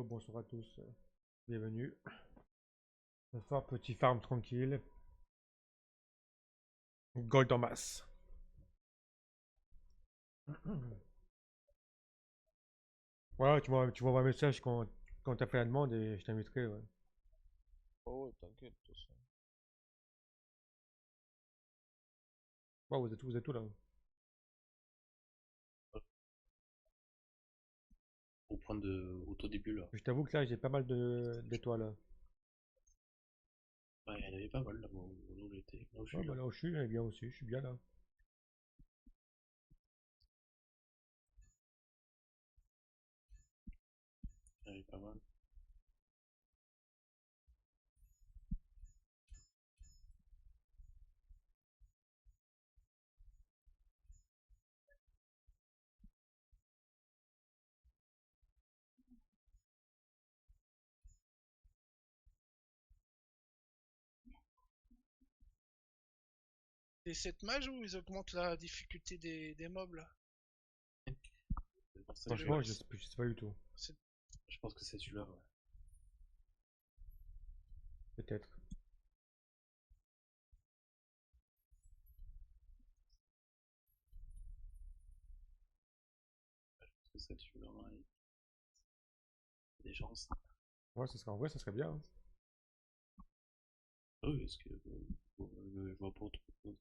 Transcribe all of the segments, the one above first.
bonsoir à tous. Bienvenue. Ce soir, petit farm tranquille. Gold en masse. Ouais, tu m'envoies un message quand t'as fait la demande et je t'inviterai. Ouais. Oh, ouais, t'inquiète, de toute façon. Ouais, vous êtes tout là. Au point de, au tout début là. Je t'avoue que là, j'ai pas mal d'étoiles là. Ouais, il y en avait pas mal là, où j'étais, là où je Ouais, suis bah là. là où je suis, elle est bien aussi. Je suis bien là. Il y en avait pas mal. Et cette mage où ils augmentent la difficulté des mobs là? C'est pour ça que Le- Franchement, je, je sais pas du tout. c'est- je pense que c'est celui-là, ouais. Peut-être. Je pense que c'est celui-là, ouais. Il y a des chances. Ouais, ça serait en vrai, ça serait bien. Hein. Ah oui, parce que je vois pas autre chose.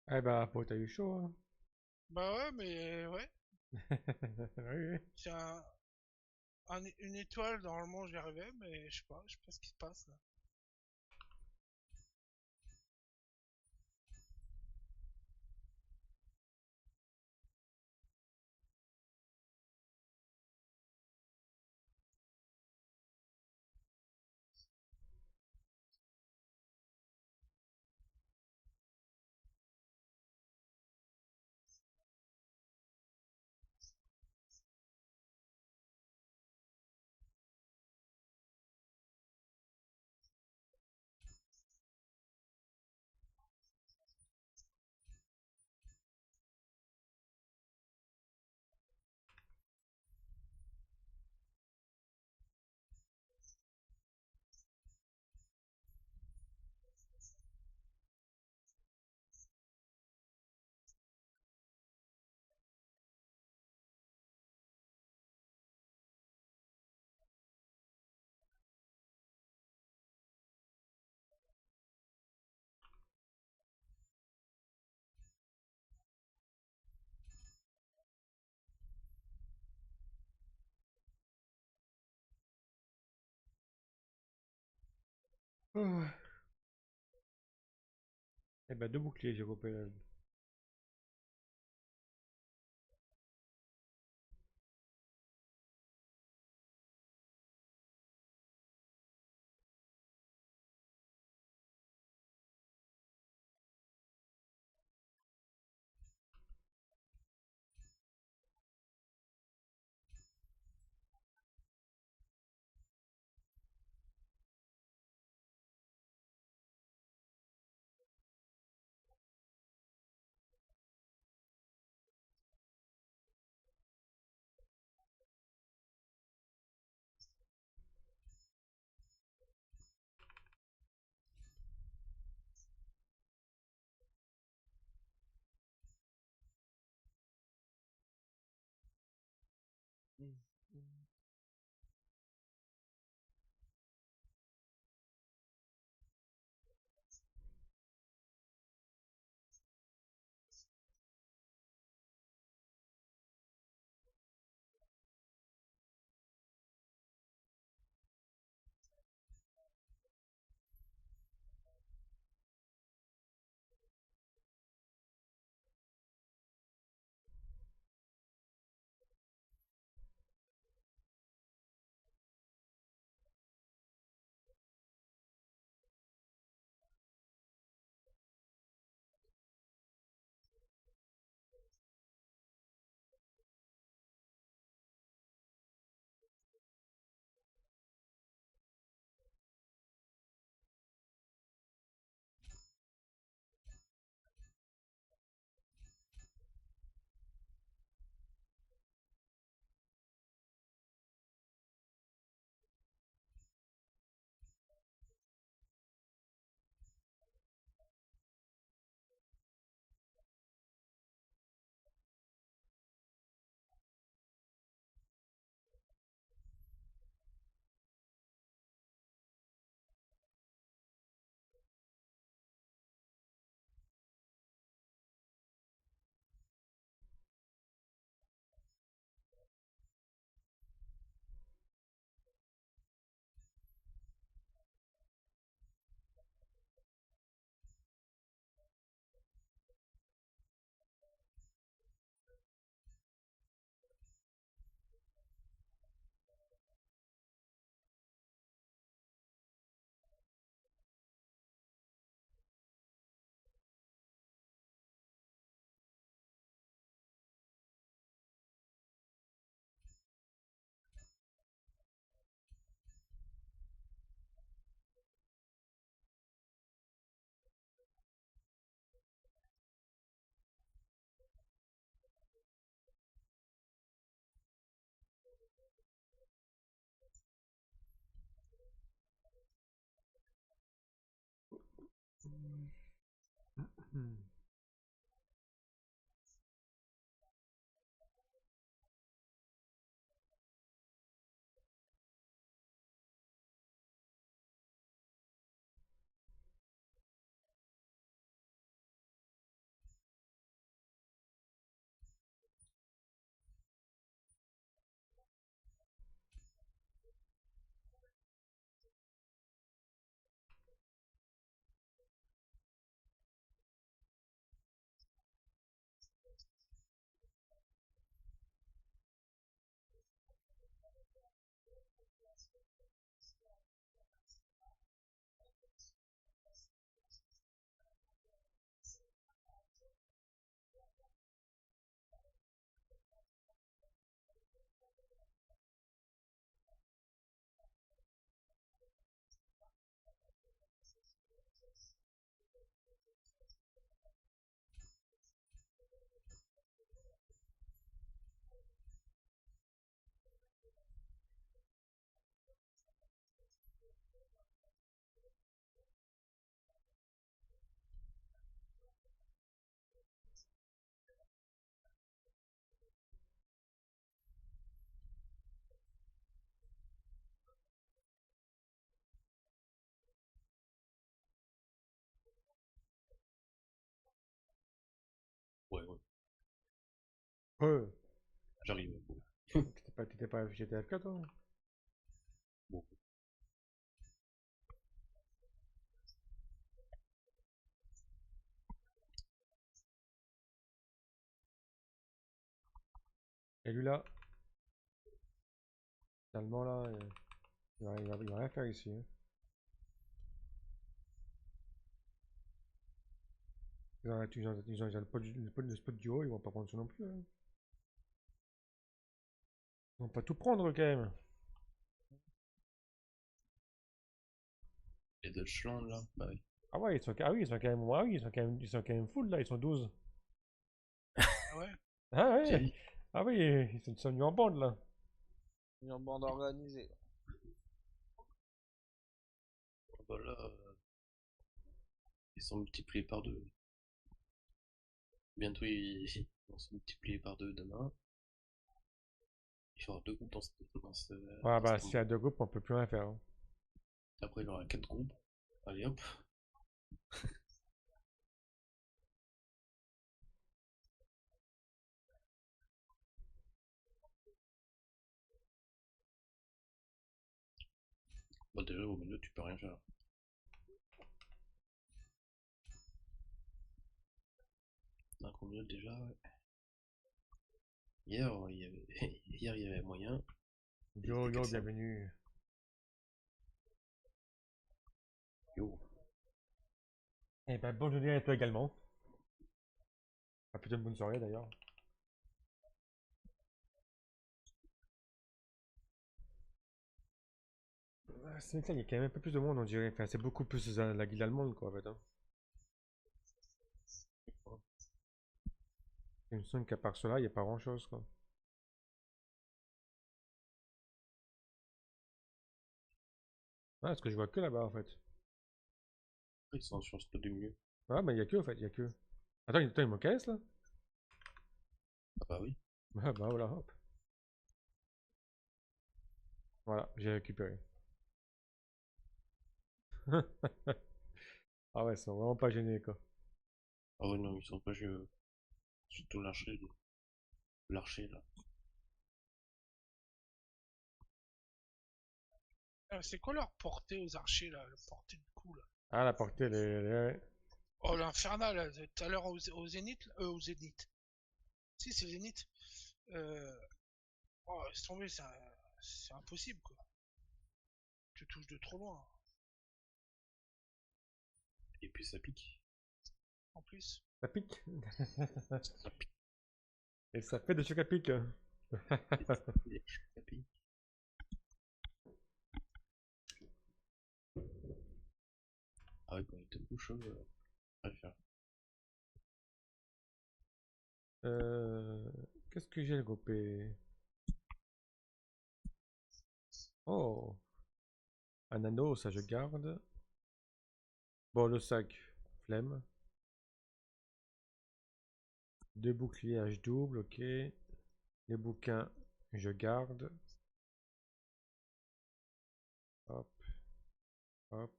Eh bah, faut t'as eu chaud. Hein. Bah ouais, mais ouais. Oui, oui. C'est une étoile, normalement j'y arrivais, mais je sais pas ce qui se passe là. Ah. Eh bah, deux boucliers, j'ai coupé. Hmm. Ouais, ouais. Ouais. J'arrive. T'étais pas GTA FK toi? Bon. Et lui là, finalement là, il va rien faire ici, hein. Ils ont le spot du haut, ils vont pas prendre ça non plus, hein. Ils vont pas tout prendre quand même. Les Dutchland là, bah oui. Ah ouais, ils sont quand même, ah oui, ils sont quand même full là, ils sont 12. Ah ouais? Ah J'ai ouais, dit. ah oui, ils sont venus en bande là. Une bande organisée. Bah là, ils sont multipliés par deux. Bientôt ils vont se multiplier par deux demain. Il y aura deux groupes Ouais, dans ce bah s'il y a tournoi. deux groupes, on peut plus rien faire, hein. Après il y aura quatre groupes. Allez hop. Bah déjà au milieu tu peux rien faire. Donc au milieu déjà, ouais. Hier il y avait, hier il y avait moyen. Yo, C'était yo, 400. bienvenue. Yo. Eh ben, bonne journée à toi également. Ah, plutôt une bonne soirée d'ailleurs. C'est vrai que là, il y a quand même un peu plus de monde, on dirait. Enfin, c'est beaucoup plus la guilde allemande, quoi, en fait, hein. Il me semble qu'à part cela, il n'y a pas grand-chose, quoi. Ah, parce que je vois que là-bas, en fait. Ils sont sur ce spot du milieu. Ah, bah, il y a que, en fait, il y a que. Attends, il me caisse, là? Ah bah oui. Ah, bah, voilà, hop. Voilà, j'ai récupéré. Ah ouais, ils sont vraiment pas gênés, quoi. Ah ouais non ils sont pas jeux. Surtout l'archer. L'archer là. Ah, c'est quoi leur portée aux archers là? Le portée de coup là? Ah, la portée, Oh l'infernal, là, tout à l'heure au zénith, au zénith. Si c'est zénith. Euh... Oh laisse tomber, c'est impossible quoi. Tu touches de trop loin. Et puis ça pique. En plus. Ça pique. Ça pique. Et ça fait des chocs à pic. Ça pique. Ah ouais quand il te couche, à faire. Euh... Qu'est-ce que j'ai groupé? Oh, un anneau, ça je garde. Bon, le sac, flemme. Deux boucliers H double, ok. Les bouquins, je garde. Hop, hop.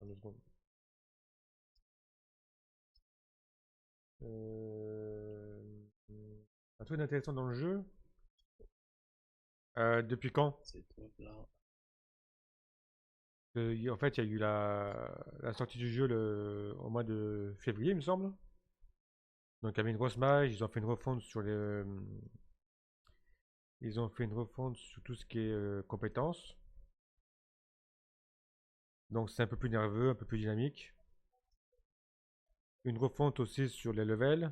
Attends 2 secondes. Un truc intéressant dans le jeu. Depuis quand? C'est top là. En fait, il y a eu la sortie du jeu au mois de février, il me semble. Donc, il y avait une grosse mage. Ils ont fait une refonte sur ils ont fait une refonte sur tout ce qui est compétences. Donc, c'est un peu plus nerveux, un peu plus dynamique. Une refonte aussi sur les levels.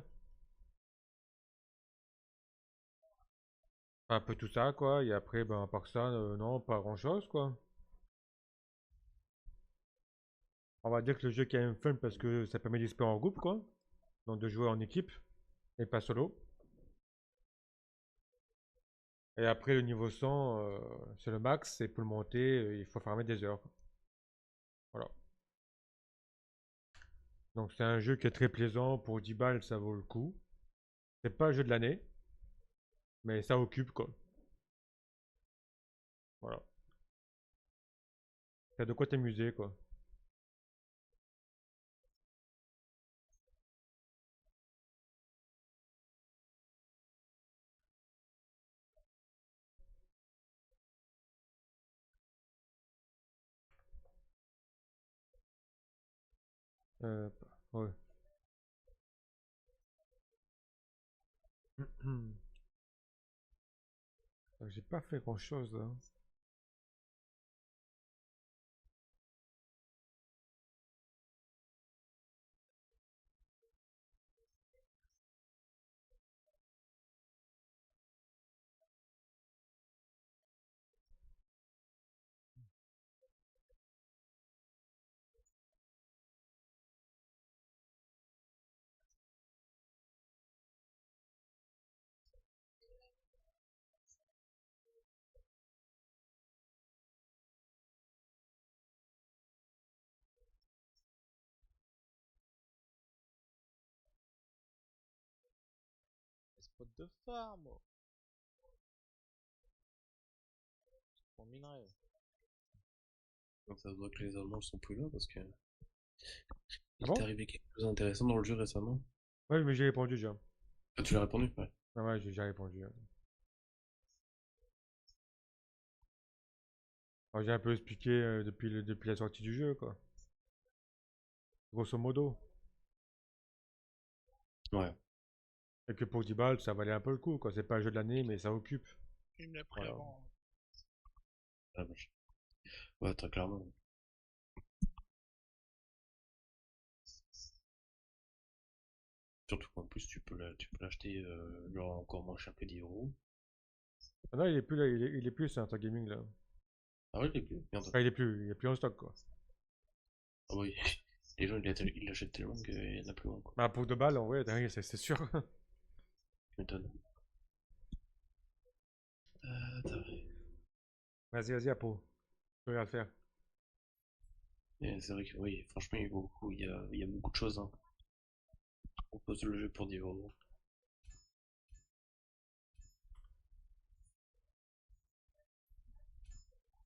Un peu tout ça, quoi. Et après, ben, à part ça, non, pas grand-chose, quoi. On va dire que le jeu est quand même fun parce que ça permet d'espérer en groupe, quoi. Donc, de jouer en équipe et pas solo. Et après, le niveau 100, c'est le max. Et pour le monter, il faut farmer des heures. Voilà. Donc, c'est un jeu qui est très plaisant. Pour 10 balles, ça vaut le coup. C'est pas un jeu de l'année, mais ça occupe, quoi. Voilà. T'as de quoi t'amuser, quoi. Euh, ouais. J'ai pas fait grand-chose, là. Spot de farm. Pour minerai. Donc ça se voit que les Allemands sont plus là parce que Ah il t'est bon? arrivé quelque chose d'intéressant dans le jeu récemment. Ouais, mais j'ai répondu déjà. Ah, tu l'as répondu? Ouais. Ah ouais, j'ai répondu. Alors, j'ai un peu expliqué depuis la sortie du jeu, quoi. Grosso modo. Ouais. Et que pour 10 balles, ça valait un peu le coup, quoi. C'est pas un jeu de l'année, mais ça occupe. Il me l'a pris Voilà. avant. Ah, vache. Ouais, très clairement. Surtout qu'en plus tu peux l'acheter genre encore moins cher que 10 euros. Ah non, il est plus là, il est plus sur Inter Gaming, là. Ah ouais, il est plus. Merde. Enfin, il est plus en stock, quoi. Ah oui. Les gens ils l'achètent tellement qu'il y en a plus moins quoi. Bah, pour 2 balles, en vrai, c'est sûr. Tu m'étonnes. Attends. Vas-y, Apo. Tu peux rien le faire. Et c'est vrai que oui, franchement il y a beaucoup de choses hein. On pose le jeu pour 10 euros.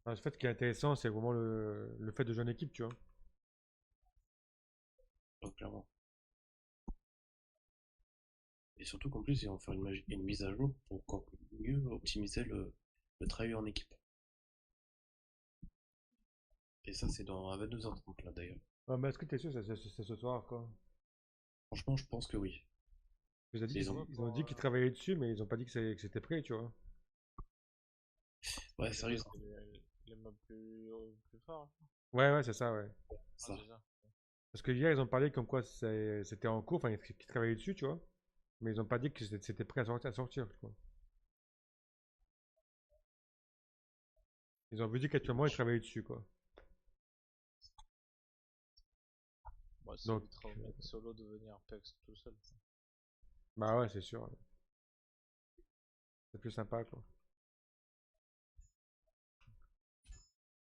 En fait, ce qui est intéressant, c'est vraiment le fait de jouer en équipe, tu vois. Donc clairement. Et surtout qu'en plus ils vont faire une mise à jour pour encore mieux optimiser le travail en équipe. Et ça c'est dans à 22h30 là d'ailleurs. Ouais, mais est-ce que t'es sûr que c'est ce soir, quoi? Franchement je pense que oui. Ils ont dit Ils ont... ils ont dit qu'ils travaillaient dessus, mais ils ont pas dit que c'était prêt, tu vois. Ouais sérieux. Les mobs plus forts. Ouais, c'est ça, ouais. Ça. C'est ça. Parce que hier, ils ont parlé comme quoi c'était en cours, enfin, qu'ils travaillaient dessus, tu vois. Mais ils ont pas dit que c'était prêt à sortir, tu vois. Ils ont vu dit qu'actuellement, ils travaillaient dessus, quoi. Moi, ça Donc, évitera au mec solo de venir pex tout seul. bah ouais, c'est sûr. Ouais. C'est plus sympa, quoi.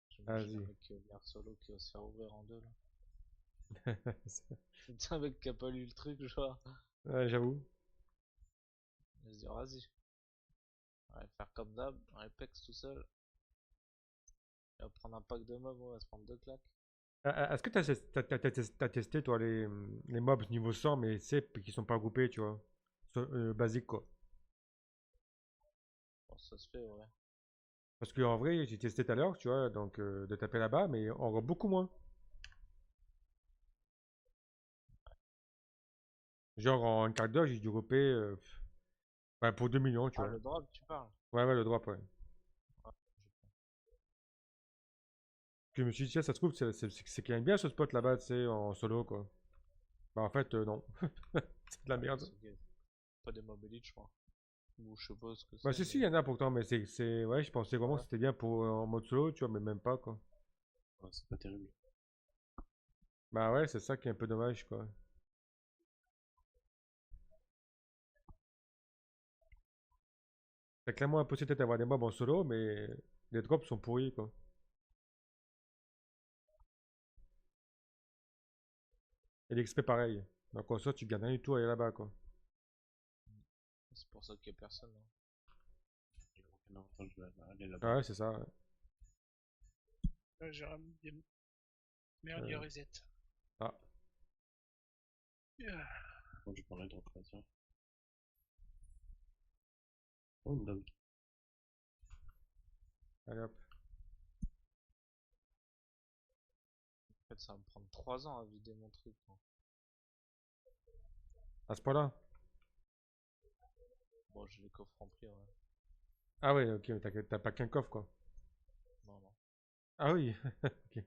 Je Imagine un Vas-y. mec qui va venir solo qui va se faire ouvrir en deux là. C'est un mec qui a pas lu le truc, genre. Ouais, j'avoue. Il va se dire, vas-y. On va faire comme d'hab, un Apex tout seul. Il va prendre un pack de mobs, on va se prendre deux claques. Est-ce que t'as testé, toi, les mobs niveau 100, mais c'est qui sont pas groupés, tu vois? Basique, quoi. Bon, ça se fait, ouais. Parce que en vrai, j'ai testé tout à l'heure, tu vois, donc de taper là-bas, mais on voit beaucoup moins. Genre en une quart d'heure, j'ai dû grouper ouais, pour 2 millions, tu Ah, vois. le drop, tu parles? Ouais, ouais, le drop, ouais. Ouais, Puis je me suis dit, tiens, ça se trouve, c'est quand même bien ce spot là-bas, tu sais, en solo, quoi. Bah en fait, non. C'est de la merde. c'est pas des mobs elite, je crois. Ou je sais pas ce que Bah c'est, si, si, il y mais. en a pourtant, mais ouais, je pensais Ah vraiment que ouais? c'était bien pour en mode solo, tu vois, mais même pas, quoi. Ouais, c'est pas terrible. Bah ouais, c'est ça qui est un peu dommage, quoi. C'est clairement impossible peut-être d'avoir des mobs en solo, mais les drops sont pourris, quoi. Et l'XP pareil. Donc en soi, tu gagnes rien du tout à aller là-bas, quoi. C'est pour ça qu'il y a personne, hein. Il n'y a aucun avantage d'aller Ah là-bas. ouais, c'est ça, ouais. J'ai ramené des merde, il Euh, reset. Ah, Ah, Moi, je prendrais donc là, tiens. Oh, une dame. allez hop. En fait, ça va me prendre 3 ans à vider mon truc, hein. À ce point-là? Bon, j'ai les coffres remplis, ouais. Ah ouais, ok, mais t'as pas qu'un coffre, quoi. Non, non. Ah oui, ok.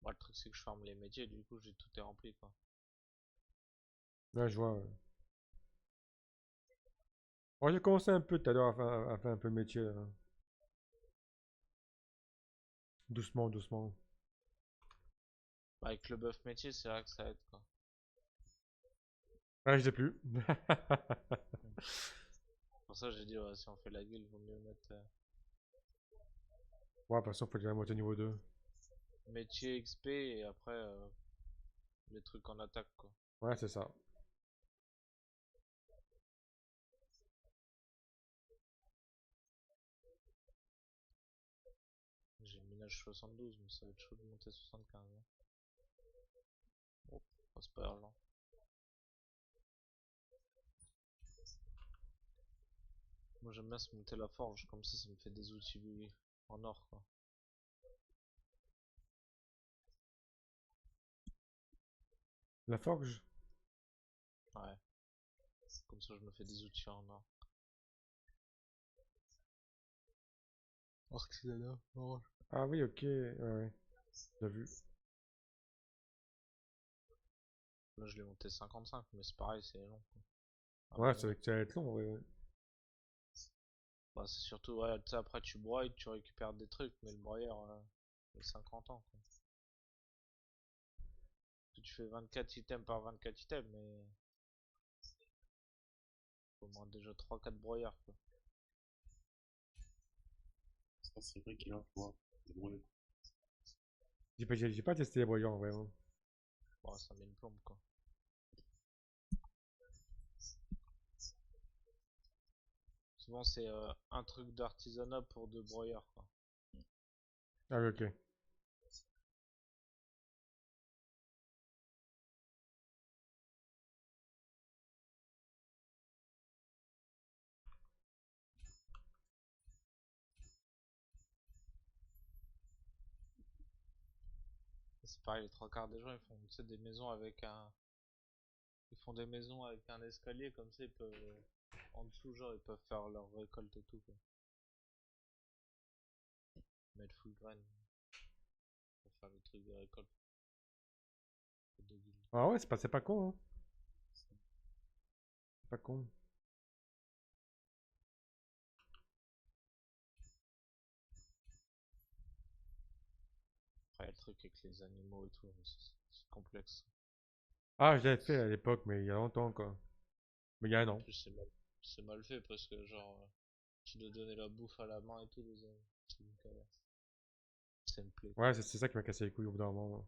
Moi, le truc, c'est que je ferme les métiers, du coup, j'ai tout est rempli, quoi. Là, je vois, ouais. Bon, j'ai commencé un peu tout à l'heure à faire un peu le métier, là. Doucement, doucement. Avec le buff métier, c'est vrai que ça aide, quoi. Ah, je sais plus. Pour ça, j'ai dit, ouais, si on fait la guilde, vaut mieux mettre Ouais, de toute façon, faut déjà monter niveau 2. métier XP et après les trucs en attaque, quoi. Ouais, c'est ça. J'ai minage 72, mais ça va être chaud de monter 75, hein. Bon, c'est pas urgent. Moi, j'aime bien se monter la forge, comme ça me fait des outils en or, quoi. La forge? Ouais, comme ça, je me fais des outils en or. Artisanat, orange. Ah oui, ok, ouais, ouais. J'ai vu. Là, je l'ai monté 55, mais c'est pareil, c'est long, quoi. À Ouais, miner. ça va être long, ouais, ouais. Bah, c'est surtout, ouais, tu sais, après tu broyes, tu récupères des trucs, mais le broyeur, il a 50 ans, quoi. Tu fais 24 items par 24 items, mais faut au moins déjà 3-4 broyeurs, quoi. Ça, c'est vrai qu'il va falloir débrouiller. J'ai pas testé les broyants, vraiment. Bon, ça met une plombe, quoi. Souvent, c'est un truc d'artisanat pour 2 broyeurs, quoi. Ah oui, ok. C'est pareil, les 3 quarts des gens, ils font, tu sais, des maisons avec un... Ils font des maisons avec un escalier, comme ça, ils peuvent... En dessous, genre, ils peuvent faire leur récolte et tout, quoi. Mettre full grain pour faire les trucs de récolte. De guilde. Ah ouais, c'est pas con, hein. C'est pas con. Après, trucs avec les animaux et tout, mais c'est complexe. Ah, je l'avais fait à l'époque, mais il y a longtemps, quoi. Mais il y a un En an. plus, c'est mal fait parce que, genre, tu dois donner la bouffe à la main et tout, les animaux. C'est une galère. Ça me plaît. Ouais, c'est ça qui m'a cassé les couilles au bout d'un moment, moi.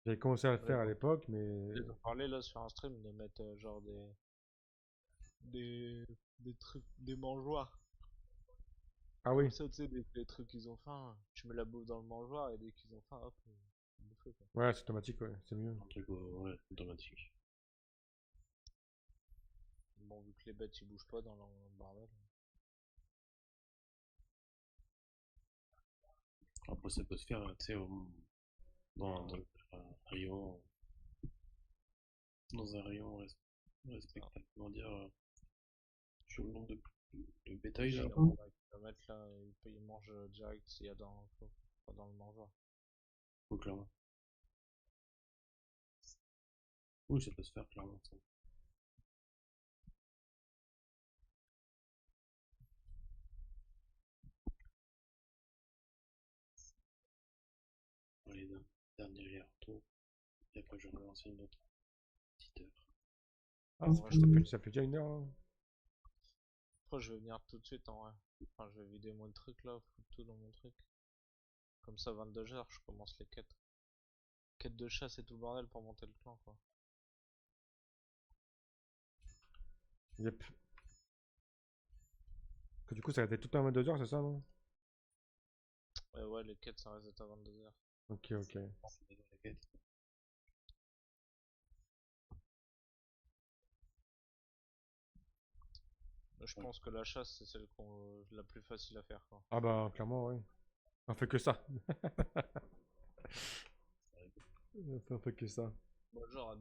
J'avais commencé à le Ouais, faire à bon. l'époque, mais... Ils ont parlé là sur un stream de mettre genre des, des trucs, des mangeoires. Ah Comme oui, ça, tu sais, dès que les trucs ils ont faim, tu mets la bouffe dans le mangeoir et dès qu'ils ont faim, hop, ils bouffent quoi. ouais, c'est automatique, ouais, c'est mieux. Un truc ouais, automatique. Bon, vu que les bêtes ils bougent pas dans le bordel. Après, ça peut se faire, tu sais, dans un rayon, dans un rayon respectable, comment dire, sur le nombre de bétail, là. Il y en a qui peuvent mettre là, ils mangent direct s'il y a pas dans le mangeoir. Oui, clairement. Oui, ça peut se faire, clairement. Ça. Allez, dernier retour. Et après, je vais relancer une autre petite heure. Ah, En vrai, je te ça fait déjà une heure, là. Après, je vais venir tout de suite en vrai. Enfin, je vais vider mon truc là, foutre tout dans mon truc. Comme ça, 22h, je commence les quêtes. Quête de chasse et tout le bordel pour monter le clan quoi. Yep. Que du coup, ça a été tout le temps à 22h, c'est ça, non? Ouais, les quêtes ça reste à 22h. Ok, ok. Je pense que la chasse c'est celle la plus facile à faire quoi. Ah bah, clairement, ouais. On fait que ça. On fait que ça. Bon, genre à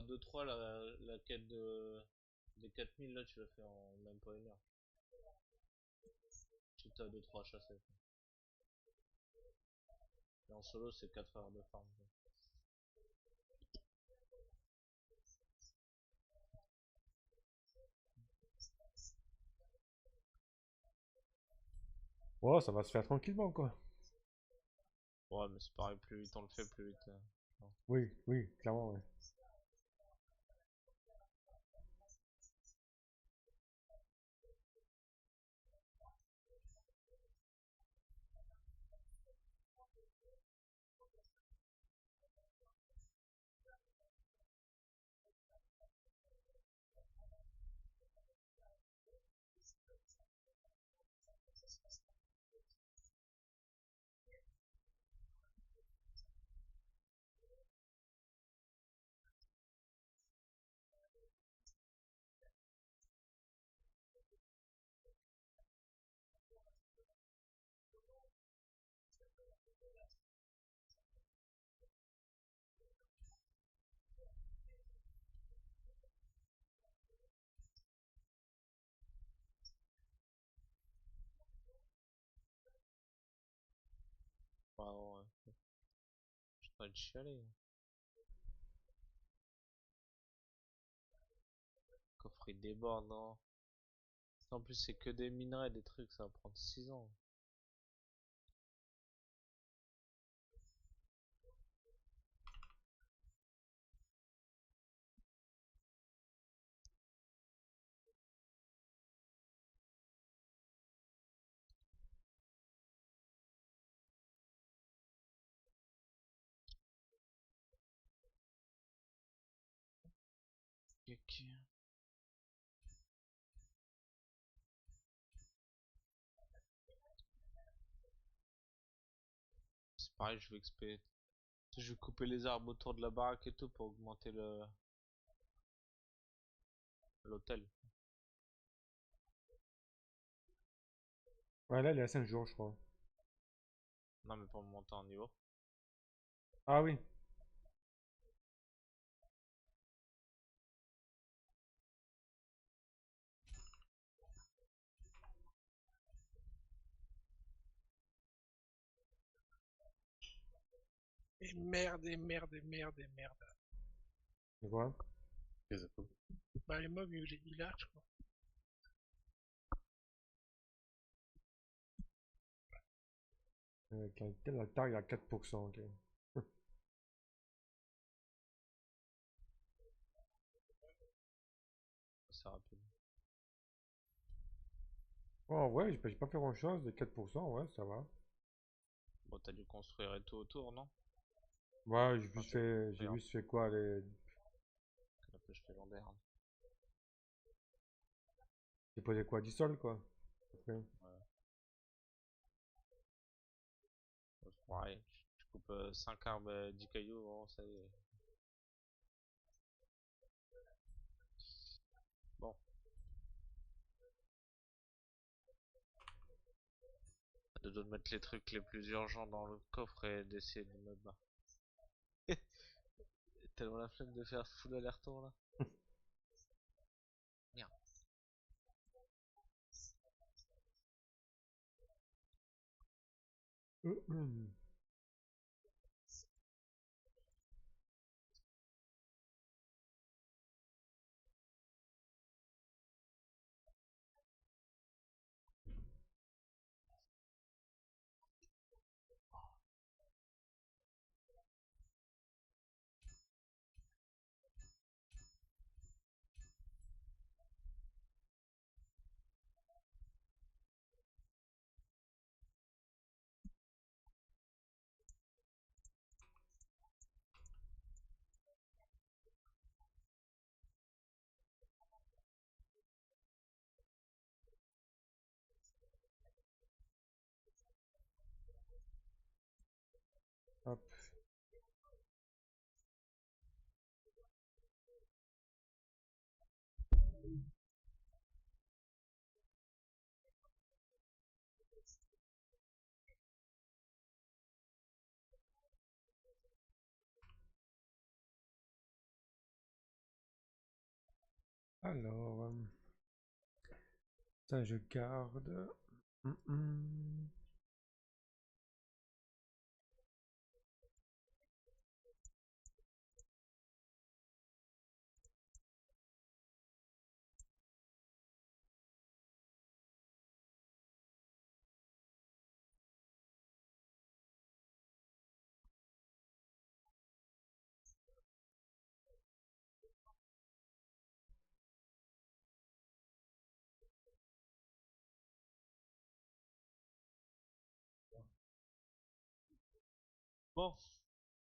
2-3 la quête des 4000 là tu l'as fait en même pas une heure. Si t'as 2-3 chassés. Et en solo c'est 4 heures de farm. Quoi. Ouais, ça va se faire tranquillement, quoi. Ouais mais c'est pareil, plus vite on le fait, plus vite. Oui, oui, clairement, ouais. Ouais, ouais. Je suis en train de chialer. Coffre il déborde non. En plus c'est que des minerais, des trucs, ça va prendre 6 ans. Ok. C'est pareil, je vais XP. Je vais couper les arbres autour de la baraque et tout pour augmenter l'hôtel. Ouais, là, il est à 5 jours, je crois. Non mais pour monter en niveau. Ah oui. Et merde, et merde, et merde, et merde. Et voilà. Bah, les mobs, il lâche, quoi. Quel altar il a 4%, ok. C'est rapide. Oh, en vrai, j'ai pas fait grand chose, de 4%, ouais, ça va. Bon, t'as dû construire et tout autour, non? Ouais, Enfin, t'as dû j'ai construire juste fait quoi, la pêche légendaire. j'ai posé quoi, 10 sols, quoi. Après. Ouais. Ouais, c'est pareil. Tu coupes 5 arbres, 10 cailloux, bon, ça y est. Bon, de deux de mettre les trucs les plus urgents dans le coffre et d'essayer de me battre. Tellement la flemme de faire full aller-retour là. Merde. Hop. Alors, ça je garde. Hum, hum. Bon,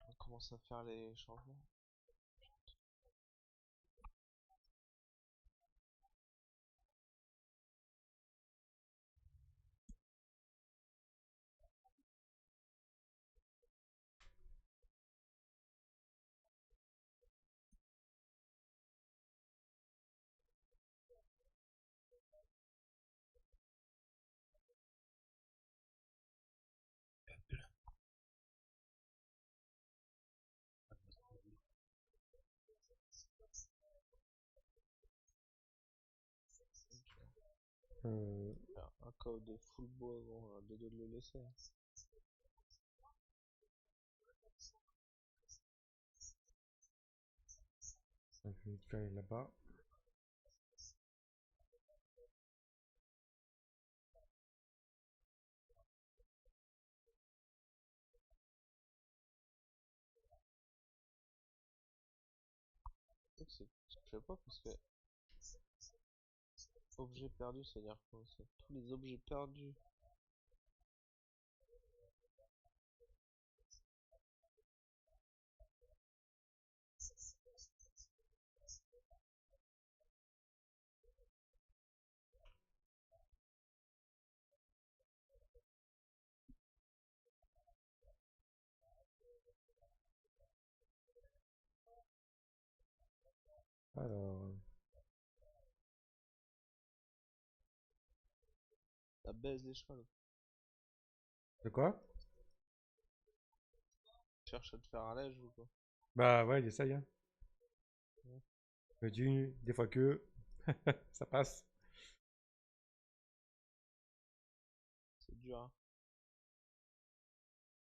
on commence à faire les changements. Euh, Faire un code de full bois avant de le laisser. ça, je vais faire là-bas. Je sais pas parce que objet perdu, c'est-à-dire quoi? C'est tous les objets perdus. Alors, Ça baise les chevaux. de quoi? Cherche à te faire un lège ou quoi? Bah ouais, il essaye, hein. Ouais. Me dit, des fois que ça passe. C'est dur, hein.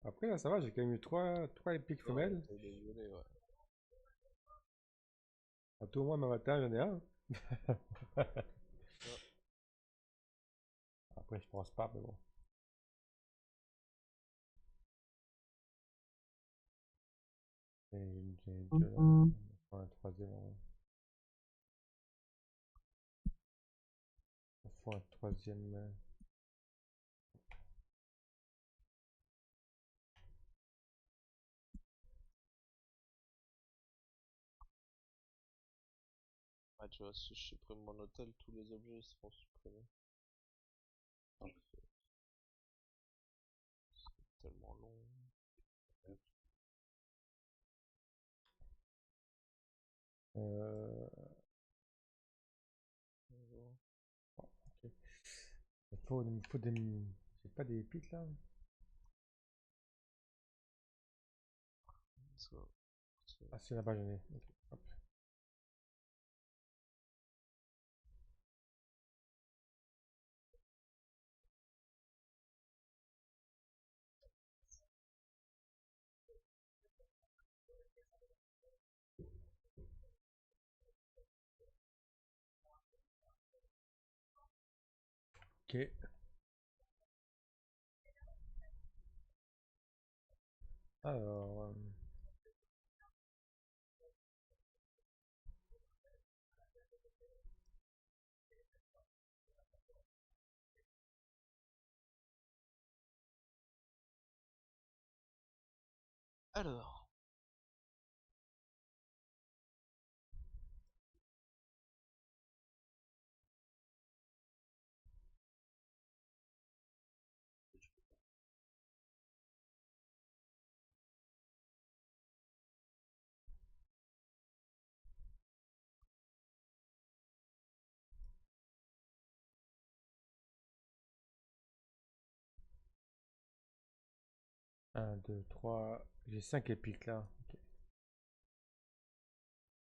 Après, là, ça va, j'ai quand même eu trois épiques Ouais, femelles. t'as eu des violets, ouais. À tout au moins, ma matin, j'en ai un. Ouais. Après, je pense pas, mais bon. j'en ai deux là. On prend un troisième en vrai. On faut un troisième. Ah, tu vois, si je supprime mon hôtel, tous les objets seront supprimés. Non, C'est tellement long. Euh, ok. Il me faut des. J'ai pas des pics là? Ça, c'est- Ah si, là-bas j'en ai. Ok, hop. Ok. Alors. Alors, Un, 2, 3. J'ai 5 épiques là. Ok.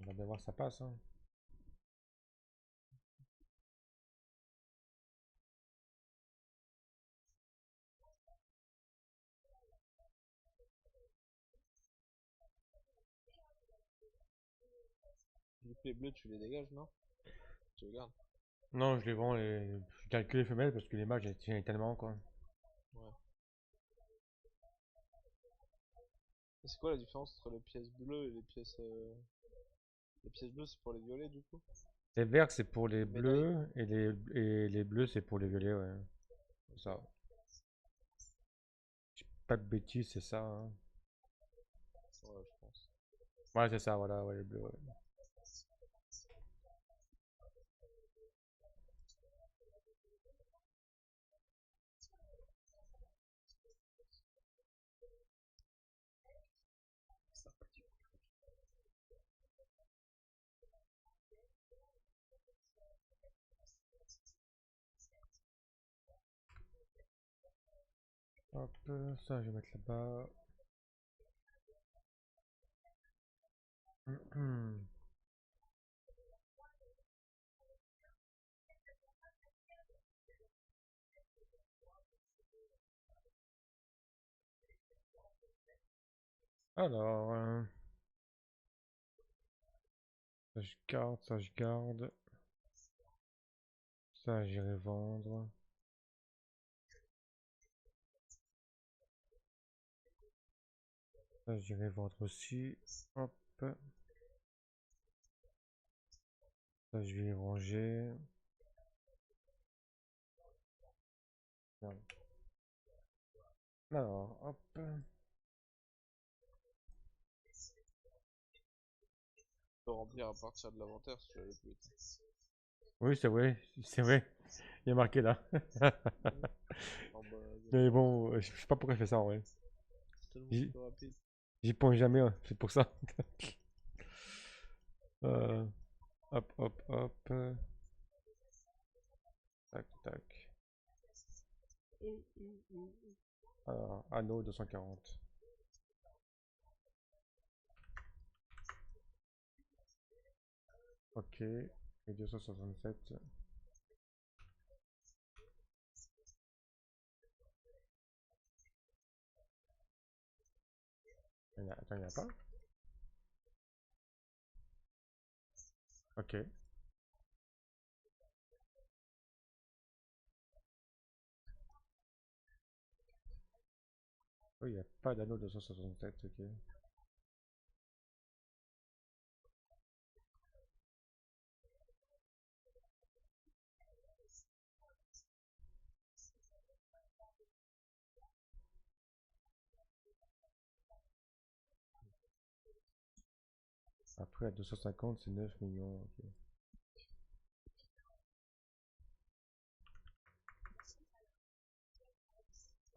On va bien voir ça passe. Hein. vu que les bleus, tu les dégages, non? Tu les gardes? Non, je les vends et je calcule les femelles parce que les mâles, j'en ai tellement quoi. Ouais. Et c'est quoi la différence entre les pièces bleues et les pièces... Les pièces bleues, c'est pour les violets, du coup? Les verts, c'est pour les Les médailles. bleus et les bleus, c'est pour les violets, ouais. C'est ça. Ok. Pas de bêtises, c'est ça. Hein. Ouais, je pense. Ouais, c'est ça, voilà, ouais, les bleus. Ouais. Hop, ça, je vais mettre là-bas. Alors, ça je garde, ça je garde. Ça, j'irai vendre. Ça, j'irai vendre aussi. Hop. Ça, je vais y ranger. Merde. Alors, hop. Tu peux remplir à partir de l'inventaire si tu veux aller plus vite. Oui, c'est vrai, c'est vrai. Il y a marqué là. En bas à Mais gauche. bon, je sais pas pourquoi je fais ça en vrai. C'est tellement J'y plus rapide. j'y pense jamais, hein, c'est pour ça. Euh, hop, hop, hop. Tac, tac. Alors, anneau 240. Ok. Et 267. Attends, il n'y en a pas? Ok. Oui, il n'y a pas d'anneau 267, ok. Après, à 250, c'est 9 millions. Ok.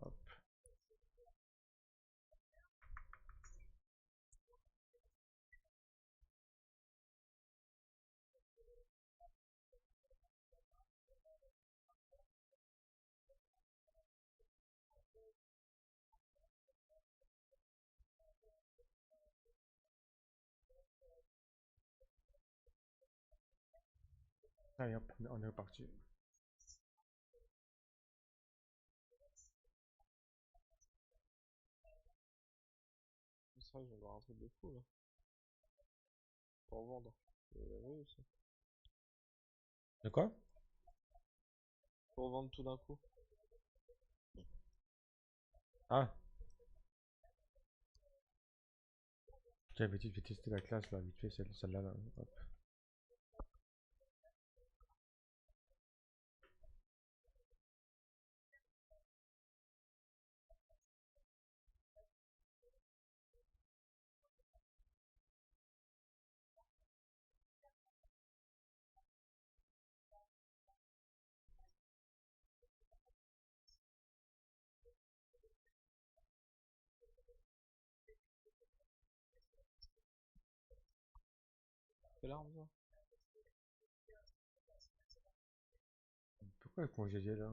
Hop. Allez hop, on est reparti. C'est vrai que je viens de voir un truc de fou là. Pour vendre. Oui, aussi. De quoi? Pour vendre tout d'un coup. Ah, j'avais dit, je vais tester la classe là, vite fait, celle-là. Là. Hop. Quelle arme ça? Pourquoi ils font GG là?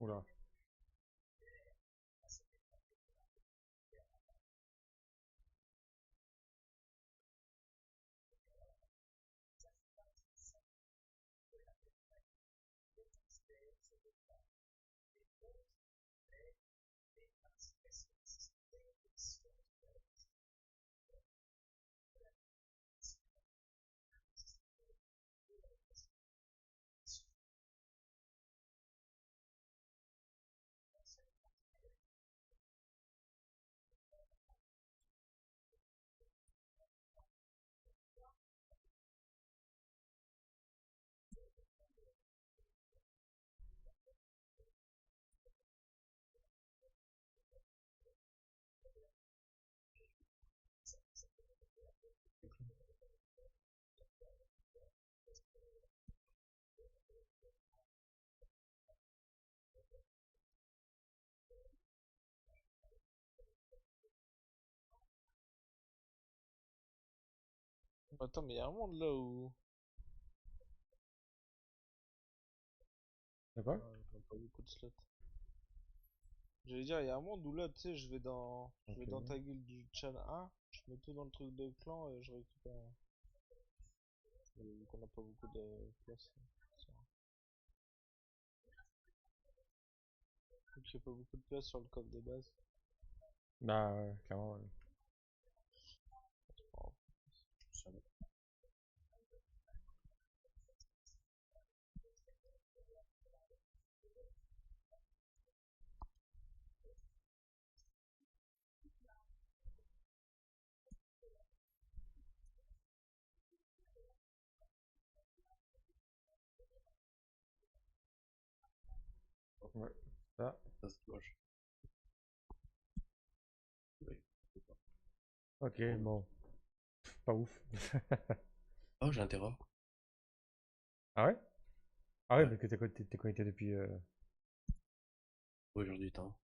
Oula. Attends, mais y'a un monde là où. D'accord? On a pas beaucoup de slots. J'allais dire, y'a un monde où là, tu sais, je vais Ok. dans ta guilde du Chan 1, je mets tout dans le truc de clan et je récupère. Vu qu'on n'a pas beaucoup de place. Vu qu'il n'y a pas beaucoup de place sur le coffre de base. Bah, ouais, clairement. Ouais. Oh, Ça va. Ouais. Ça. Ça, c'est dommage. Oui. Ok, bon. Pas ouf. Oh, j'ai un terror. Ah ouais? Ah ouais, Ouais. parce que t'es connecté depuis Oui, j'ai du temps.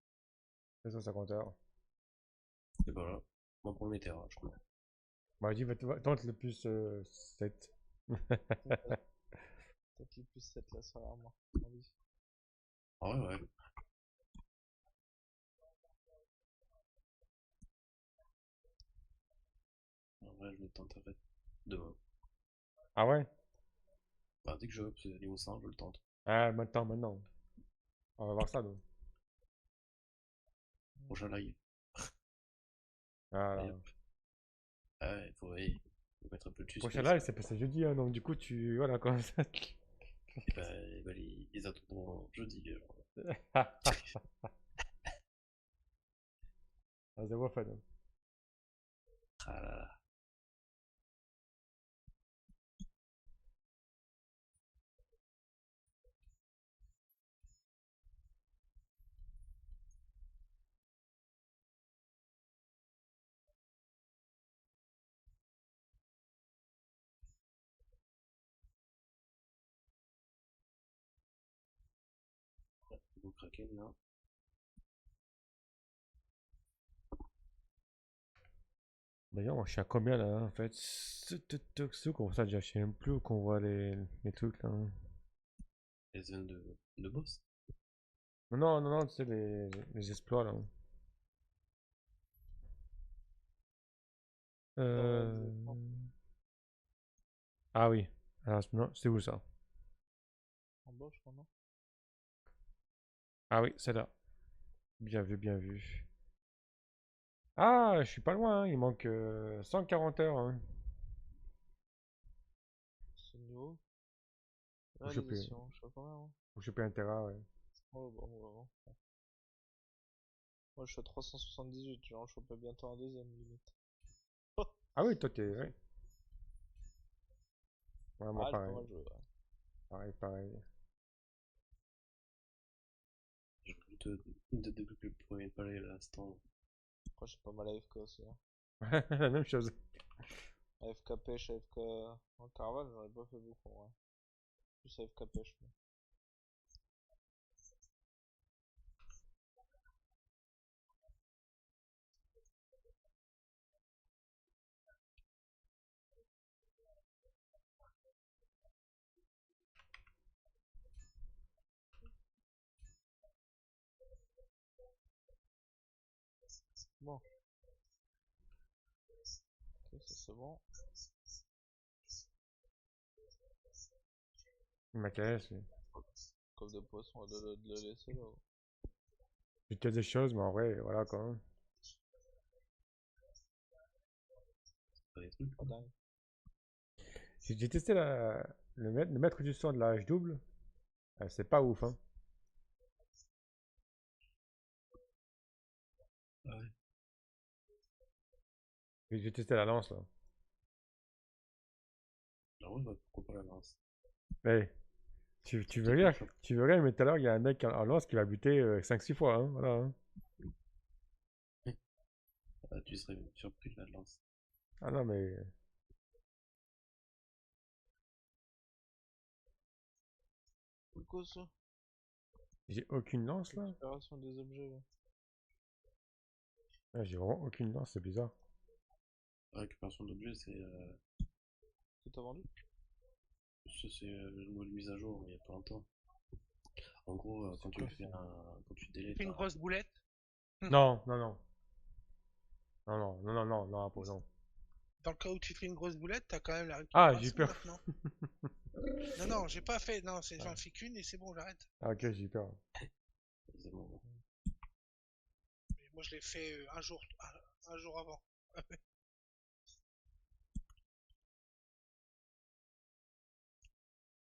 250 heures. Et voilà. Mon premier terrain, je crois. Bah, vas-y, tente le plus 7. peut-être les plus 7 là, ça va moi. Allez. Ah ouais, ouais. En vrai, je le tente en fait. Demain. Ah ouais? Bah, dès que je veux, c'est niveau 5, je le tente. Ah, maintenant. On va voir ça, donc. Prochain live. Ah, Et là. hop. Ah ouais, faut mettre un peu de Prochain suspense. live, c'est passé jeudi, hein, donc du coup, tu. Voilà quoi. Et ben, ils attendront jeudi. Alors. Ah, zéro fun. Hein. Ah là là. Vous craquez là. D'ailleurs, moi, je suis à combien là en fait? C'est où qu'on voit ça déjà? Je sais même plus où qu'on voit les trucs là. Les zones de boss. Non, non, non, non, tu sais, les exploits là. Dans la Euh... maison. Ah oui. Alors, non, c'est où ça? En bas, je crois, non? Ah oui, c'est là. Bien vu, bien vu. Ah, je suis pas loin, hein, il manque 140 heures. Hein. C'est niveau. Pour choper, Réalisation, je sais pas combien, hein. pour choper un Tera, ouais. Oh, bon, bon. Moi, je suis à 378, genre, je chope bientôt un deuxième, limite. Ah oui, toi t'es. Ouais. Ouais, moi Ah, j'ai pas pareil. mal joué, ouais. Pareil, pareil. J'ai envie de débloquer le premier palais là, à l'instant. Après, j'ai pas mal AFK aussi, hein. La même chose. AFK pêche, AFK en caravane, j'en ai pas fait beaucoup, ouais. Plus AFK pêche, mais. Bon. Ok, ça c'est bon. Ma caresse, oui. Coffre de poisson, de le laisser là. J'ai testé des choses, mais en vrai, voilà quand même. Pas des trucs. Pas dingue. J'ai testé le maître du son de la H double. C'est pas ouf, hein. Ah ouais. J'ai testé la lance là. Ah ouais, bah, pourquoi pas la lance. Mais tu veux C'était rien, cool, ça. tu veux rien, mais tout à l'heure, il y a un mec en lance qui va buter 5-6 fois, hein, voilà. Hein. Ah, tu serais surpris de la lance. Ah non, mais C'est quoi ça? j'ai aucune lance là. Récupération des objets, là. Ah, j'ai vraiment aucune lance, c'est bizarre. La récupération d'objets, Que t'as vendu? c'est le mot de mise à jour il y a pas longtemps. En gros, quand tu quoi, fais quand tu Tu délètes fais une un. grosse boulette. Non, non, non. Non, non, non, non, non, non, Apo, non. Dans le cas où tu fais une grosse boulette, t'as quand même la Ah, j'ai eu récupération peur. maintenant. Non, non, j'ai pas fait. Non, Ah, j'en fais qu'une et c'est bon, j'arrête. ah, ok, j'ai eu peur. C'est bon. Mais moi, je l'ai fait un jour avant.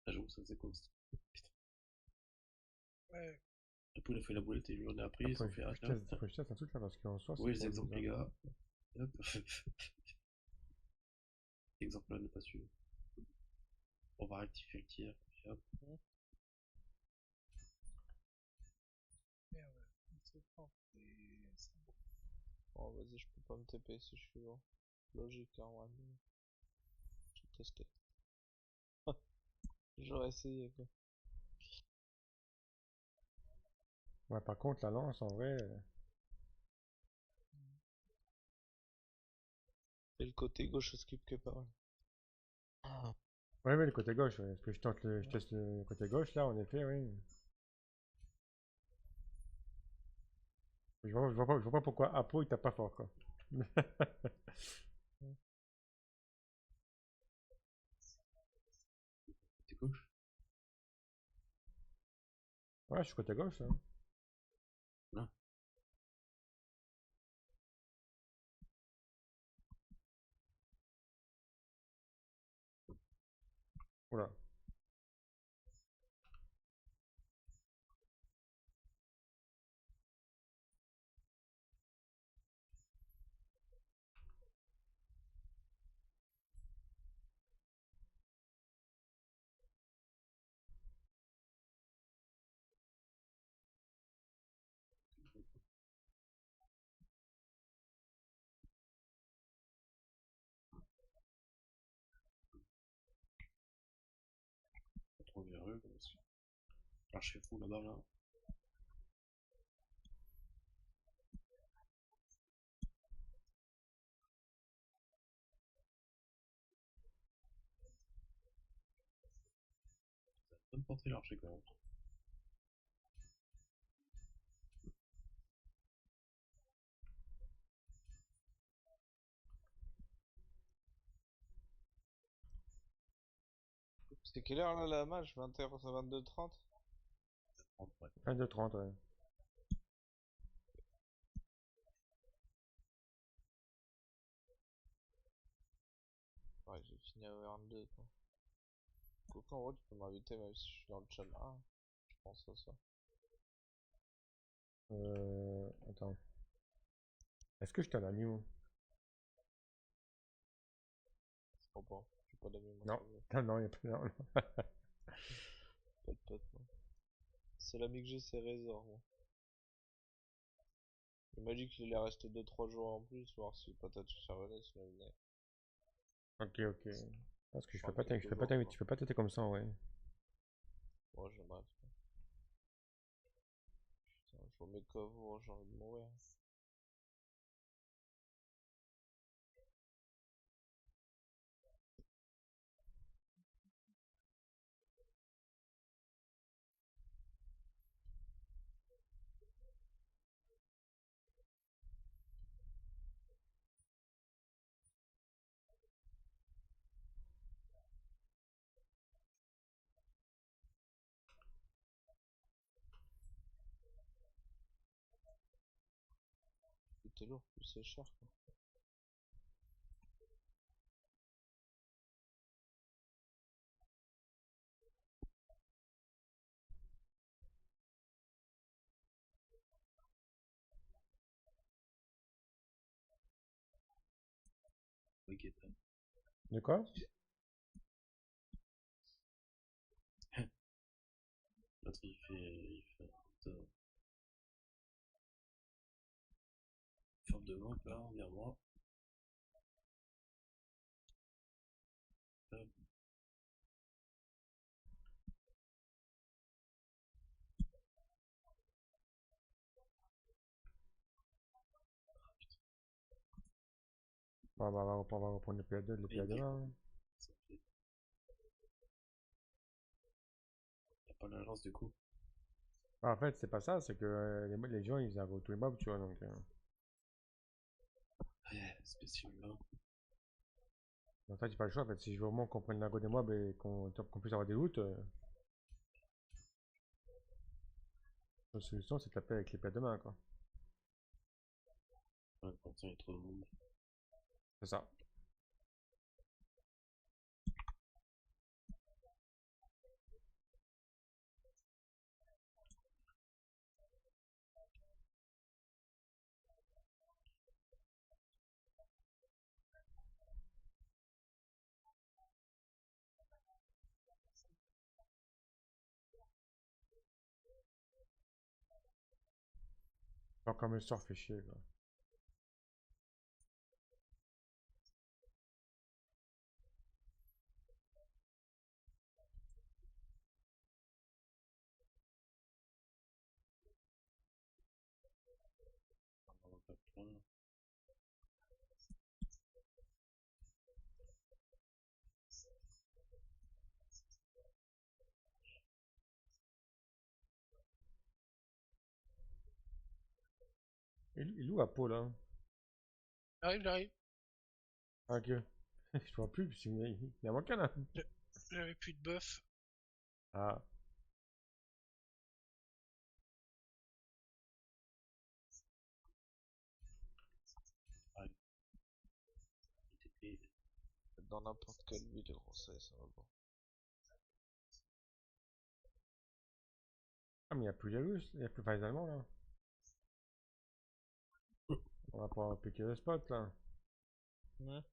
Ah, j'avoue, ça c'est cool. Putain. Ouais. Après, il a fait la boulette et lui on a appris, ils Faut, ont fait faut ah que je tiens. teste, faut que je teste un truc là parce qu'en soi, c'est Oui, les trop exemples, les bizarre. gars. Hop. Exemple là, ne pas suivre. On va rectifier le tir. Hop. Merde. C'est pas- c'est bon. Bon, vas-y, je peux pas me TP si je suis loin. Logique, hein, ouais. Mais je vais tester. J'aurais essayé, quoi. Ouais, par contre, la lance, en vrai. Et le côté gauche se skip que pas mal. Ouais, ouais, le côté gauche, ouais. Est-ce que je teste le côté gauche là, en effet, oui. Je vois pas pourquoi Apo il tape pas fort, quoi. T'es gauche. Ouais, je suis côté gauche, là. Non. Oula. Pas trop véreux, parce que l'archer fou là-bas, là. Bonne portée l'archer quand même. C'est quelle heure là la match? 21, 22, 30? Ouais. 22-30, ouais. Ouais, j'ai fini à 22 quoi. Quoique en vrai tu peux m'inviter même si je suis dans le chat. Ah, je pense à ça. Attends. Est-ce que je t'en ai mis où? Je crois pas. J'ai pas d'amis moi Non. sur le jeu. Non, non, y'a pas. Non, non. Pas de pote moi. C'est l'ami que j'ai, c'est Razor moi. Il m'a dit qu'il allait rester 2-3 jours en plus, voir si patate sur revenait, sinon il venait. Ok, ok. Parce que Enfin, quelques je fais pas jours t'inviter, quoi. tu fais pas têter comme ça, ouais. Moi j'aimerais. Putain, je remets cover, j'ai envie de mourir. Plus t'es lourd, plus c'est cher quoi. Ok, De quoi? l'autre il fait forme de lampe là, vers moi. Hop. On va reprendre le PA2, le Et il me dit, PA2, hein. ça fait- T'as pas l'agence du coup. Ah, en fait, c'est pas ça, c'est que les gens ils avaient tous les mobs, tu vois, donc. Ouais, spécial là. En fait, j'ai pas le choix, en fait. Si je veux vraiment qu'on prenne l'argot des mobs et qu'on puisse avoir des loots, la solution c'est de taper avec les PA2 main, quoi. Ouais, quand il y a trop de monde. C'est ça. Encore me sort fait chier, quoi. On va pas plein. Il est où Apo là? J'arrive. Ah, ok. Je vois plus, parce qu'il y a manqué là. J'avais plus de buff. Ah, Ouais, il était payé. Dans n'importe quelle ville française, ça va pas. Mais il n'y a plus les Russes, il n'y a plus les Allemands là. On va pouvoir piquer le spot là. Ouais.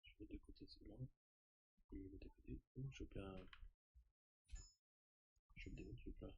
Je vais de côté celui-là. Je vais le mettre à côté. Je chope un. Je chope des autres trucs là.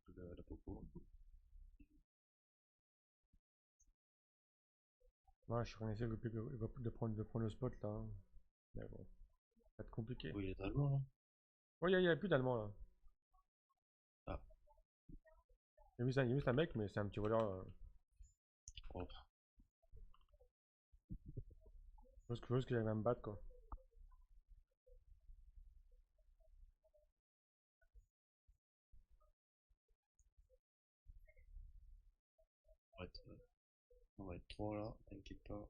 Je chope la popo. Moi, je suis en train d'essayer de prendre le spot là. Mais bon, ça va être compliqué. Oui, il est allemand là. Ouais, il y a plus d'Allemands là. Ah. Il y a juste un mec, mais c'est un petit voleur. Oh. Je pense qu'il arrive à me battre quoi. On va être 3 là, t'inquiète pas.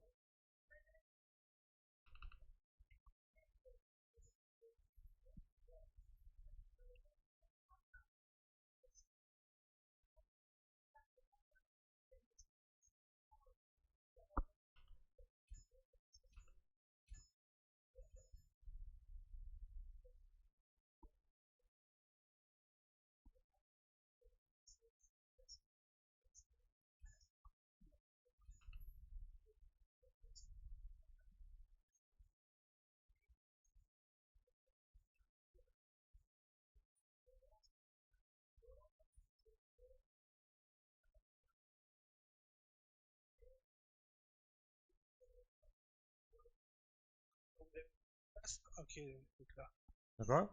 Ok, donc là. D'accord?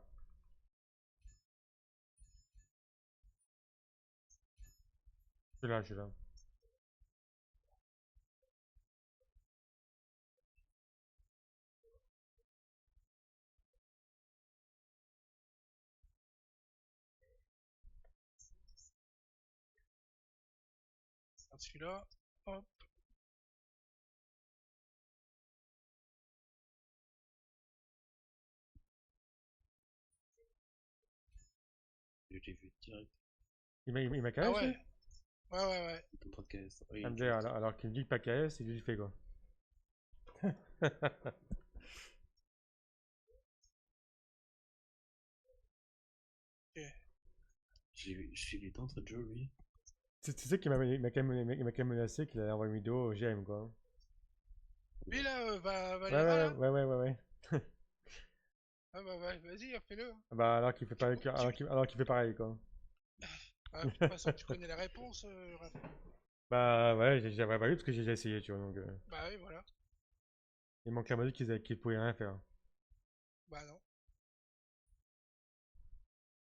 Je suis là. Celui-là. Hop. Je l'ai vu direct. Il m'a Ah KS lui? ouais. Ouais. Ton podcast. Oui, Ça me dit, direct. alors qu'il me dit que pas KS, il lui fait quoi? Ok. Je l'ai dans de Joe, lui. Tu sais qu'il m'a quand même menacé qu'il allait envoyer une vidéo au GM quoi. Lui là, Ouais, Valera ouais, là. ouais, ouais, ouais, ouais. Ah bah ouais, vas-y, fais-le. Bah alors qu'il fait Tu, pas, co- tu... alors qu'il fait pareil quoi. Ah, de toute façon, tu connais la réponse, Raph. Bah ouais, j'avais pas vu parce que j'ai déjà essayé, tu vois, donc Bah oui, voilà. il manque la m'a dit qu'ils pouvaient rien faire. Bah non.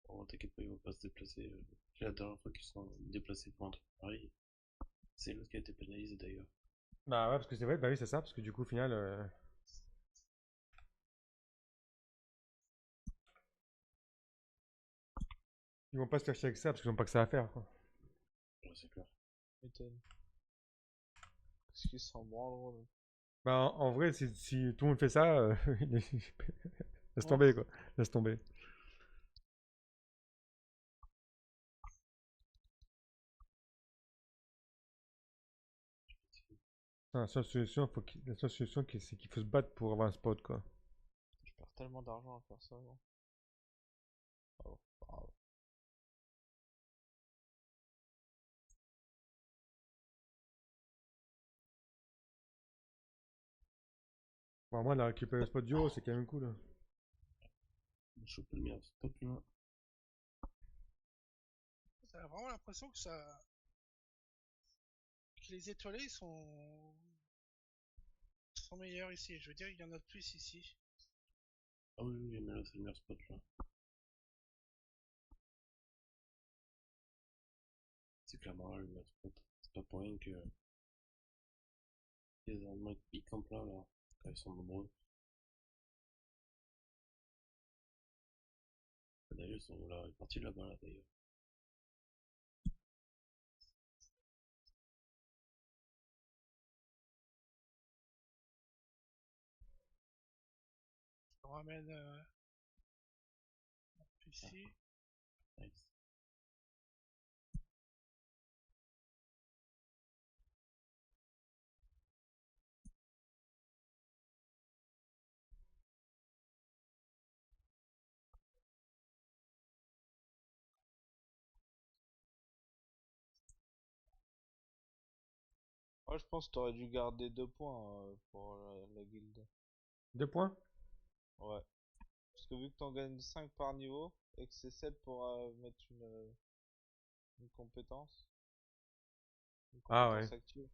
Oh, t'inquiète pas, ils vont pas se déplacer. La dernière fois qu'ils sont déplacés pour un truc pareil, c'est l'autre qui a été pénalisé d'ailleurs. Bah ouais, parce que c'est vrai, bah oui, c'est ça, parce que du coup, au final, ils vont pas se faire chier avec ça parce qu'ils ont pas que ça à faire, quoi. Ouais, c'est clair. M'étonne. Qu'est-ce qu'ils s'en branlent, là. Bah en vrai, si tout le monde fait ça, laisse Ouais. tomber, quoi. Laisse tomber. Enfin, la seule solution, c'est qu'il faut se battre pour avoir un spot, quoi. Je perds tellement d'argent à faire ça, moi. Ah bon, pas grave. Bon, moi, la récupérer le spot du haut, c'est quand même cool. Je chope le meilleur spot là. T'as vraiment l'impression que ça. Que les étoilés sont meilleurs ici. Je veux dire, il y en a de plus ici. Ah oui, oui, mais là, c'est le meilleur spot, là. C'est clairement là le meilleur spot. C'est pas pour rien que les Allemands ils campent là, quand ils sont nombreux. D'ailleurs, ils sont là, ils sont partis là-bas, là, d'ailleurs. On ramène ici. Nice. Moi, je pense que t'aurais dû garder 2 points pour la guilde. 2 points? Ouais. Parce que vu que t'en gagnes 5 par niveau, et que c'est 7 pour mettre une compétence. Une Ah ouais, compétence active.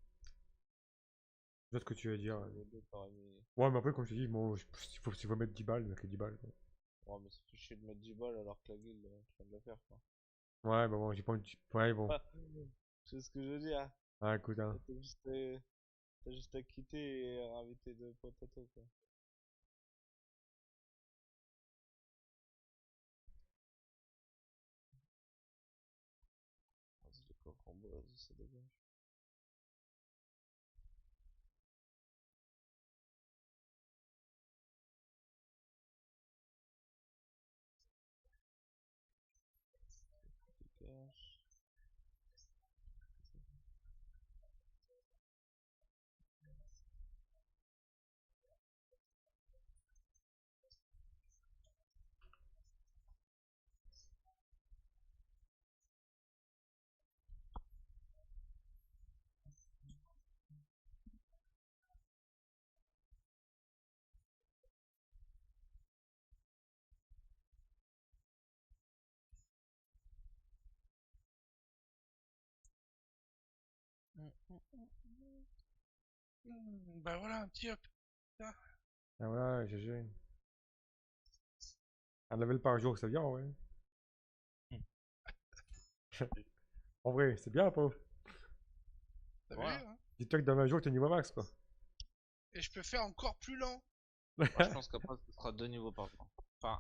je vois ce que tu veux dire. Ouais, Niveau 2, t'aurais mis. ouais, mais après, comme je te dis, bon, s'il faut mettre 10 balles, mettre les 10 balles, quoi. Ouais, mais ça fait chier de mettre 10 balles alors que la guilde, tu viens de le faire, quoi. Ouais, bah bon, j'ai pas envie de... Ouais, bon. Tu sais ce que je veux dire? Ah, écoute, hein. T'as juste à quitter et inviter deux potes à toi, quoi. Vas-y, le coffre en bois, vas-y, ça dégage. Dégage. Bah voilà, un petit hop. Là. Ah voilà, GG. Un level par jour, c'est bien, ouais. En vrai, c'est bien, pas? T'as vu, Voilà. hein? Dis-toi que dans 20 jours, t'es niveau max, quoi. Et je peux faire encore plus lent. Moi, je pense qu'après, ce sera 2 niveaux par jour. Enfin,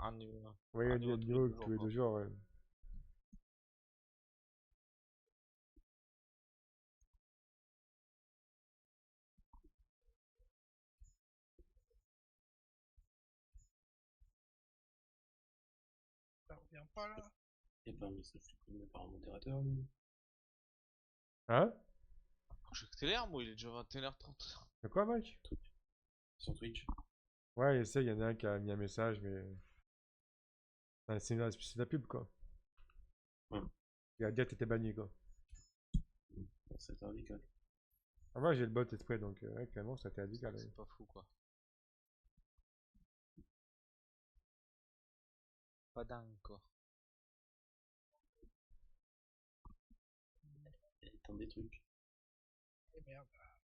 Oui, un il y a niveau le tous les niveau 2 tous jours, les quoi. 2 jours, ouais. Ça revient pas là. Et pas un message supprimé par un modérateur, lui. Hein? Faut que j'accélère, moi, il est déjà 21h30. De quoi, mec? Sur Twitch. Ouais, essaye, il y en a un qui a mis un message, mais... Ah, c'est la pub, quoi. Ouais. Il a dit que t'étais banni, quoi. C'est radical. Ah, moi, j'ai le bot exprès, donc, ouais, clairement, ça t'est radical, ouais. C'est pas fou, quoi. Pas dingue, quoi. Il tente des trucs. Et merde.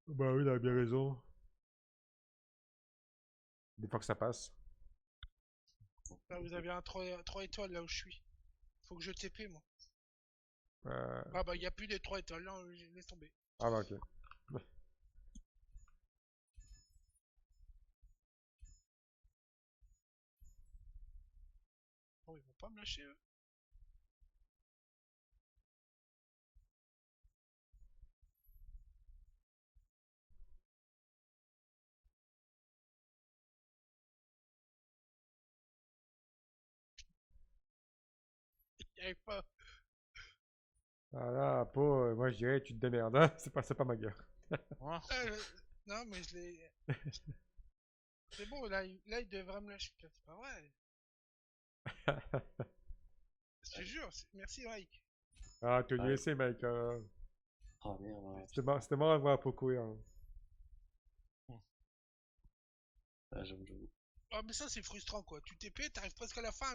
Bah oui, il a bien raison. Des fois que ça passe. Là, vous avez un 3 étoiles là où je suis. Faut que je TP, moi. Euh... Ah bah, il y a plus des 3 étoiles là, laisse tomber. Ah bah ok. Oh, ils vont pas me lâcher, eux. Ils arrivent pas. Ah là, Po, moi je dirais tu te démerdes, hein. C'est pas ma guerre. Ouais. Non, mais je l'ai. C'est bon, là, il devrait me lâcher. C'est pas vrai. Je te jure. Merci, Mike. Ah, tu Ouais. essayer, mec. Ah merde, ouais, C'était marrant de voir Po courir, hein. ah, j'avoue. Ah, mais ça, c'est frustrant, quoi. Tu TP, t'arrives presque à la fin.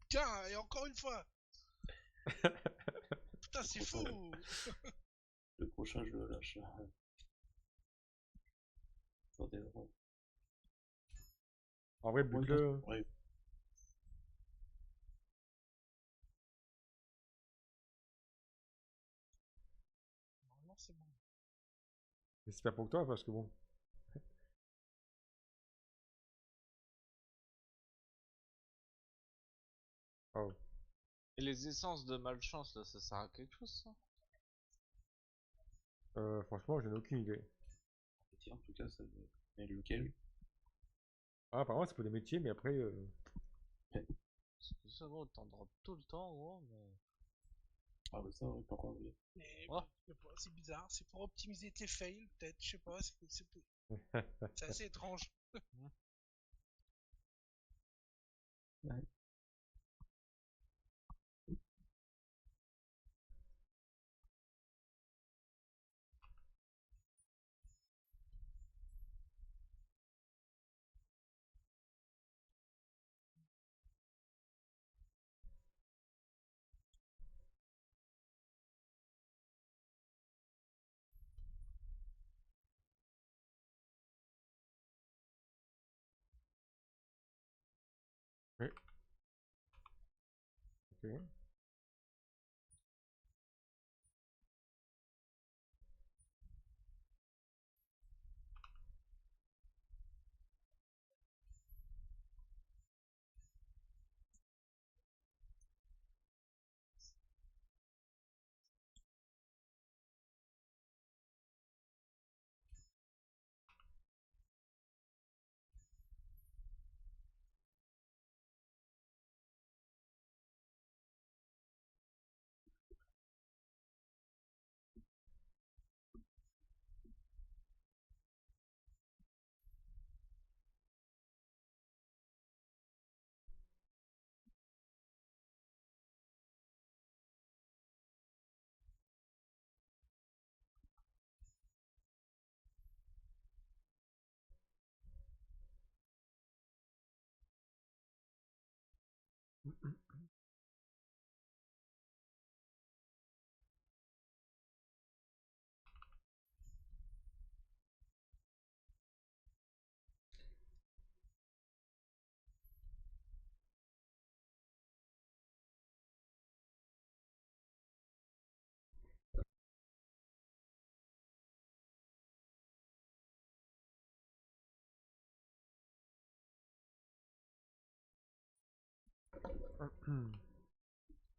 Tiens, et encore une fois. Putain, c'est Prochain, fou! le prochain, je le lâche. Attendez, ouais. En vrai, Ouais, bute-le. ouais. Normalement, c'est bon. J'espère pour toi, parce que bon. Oh. Et les essences de malchance, là, ça sert à quelque chose, ça? Franchement, j'en ai aucune idée. Tiens, en tout cas, ça. Mais lequel? Ah, apparemment, c'est pour des métiers, mais après. Parce que ça, gros, t'en drops tout le temps, gros, mais... Ah, bah ça, ouais, par contre, oui. Mais Oh, je sais pas, c'est bizarre. C'est pour optimiser tes fails, peut-être. Je sais pas. C'est assez étrange. Ouais. Oui. Ok.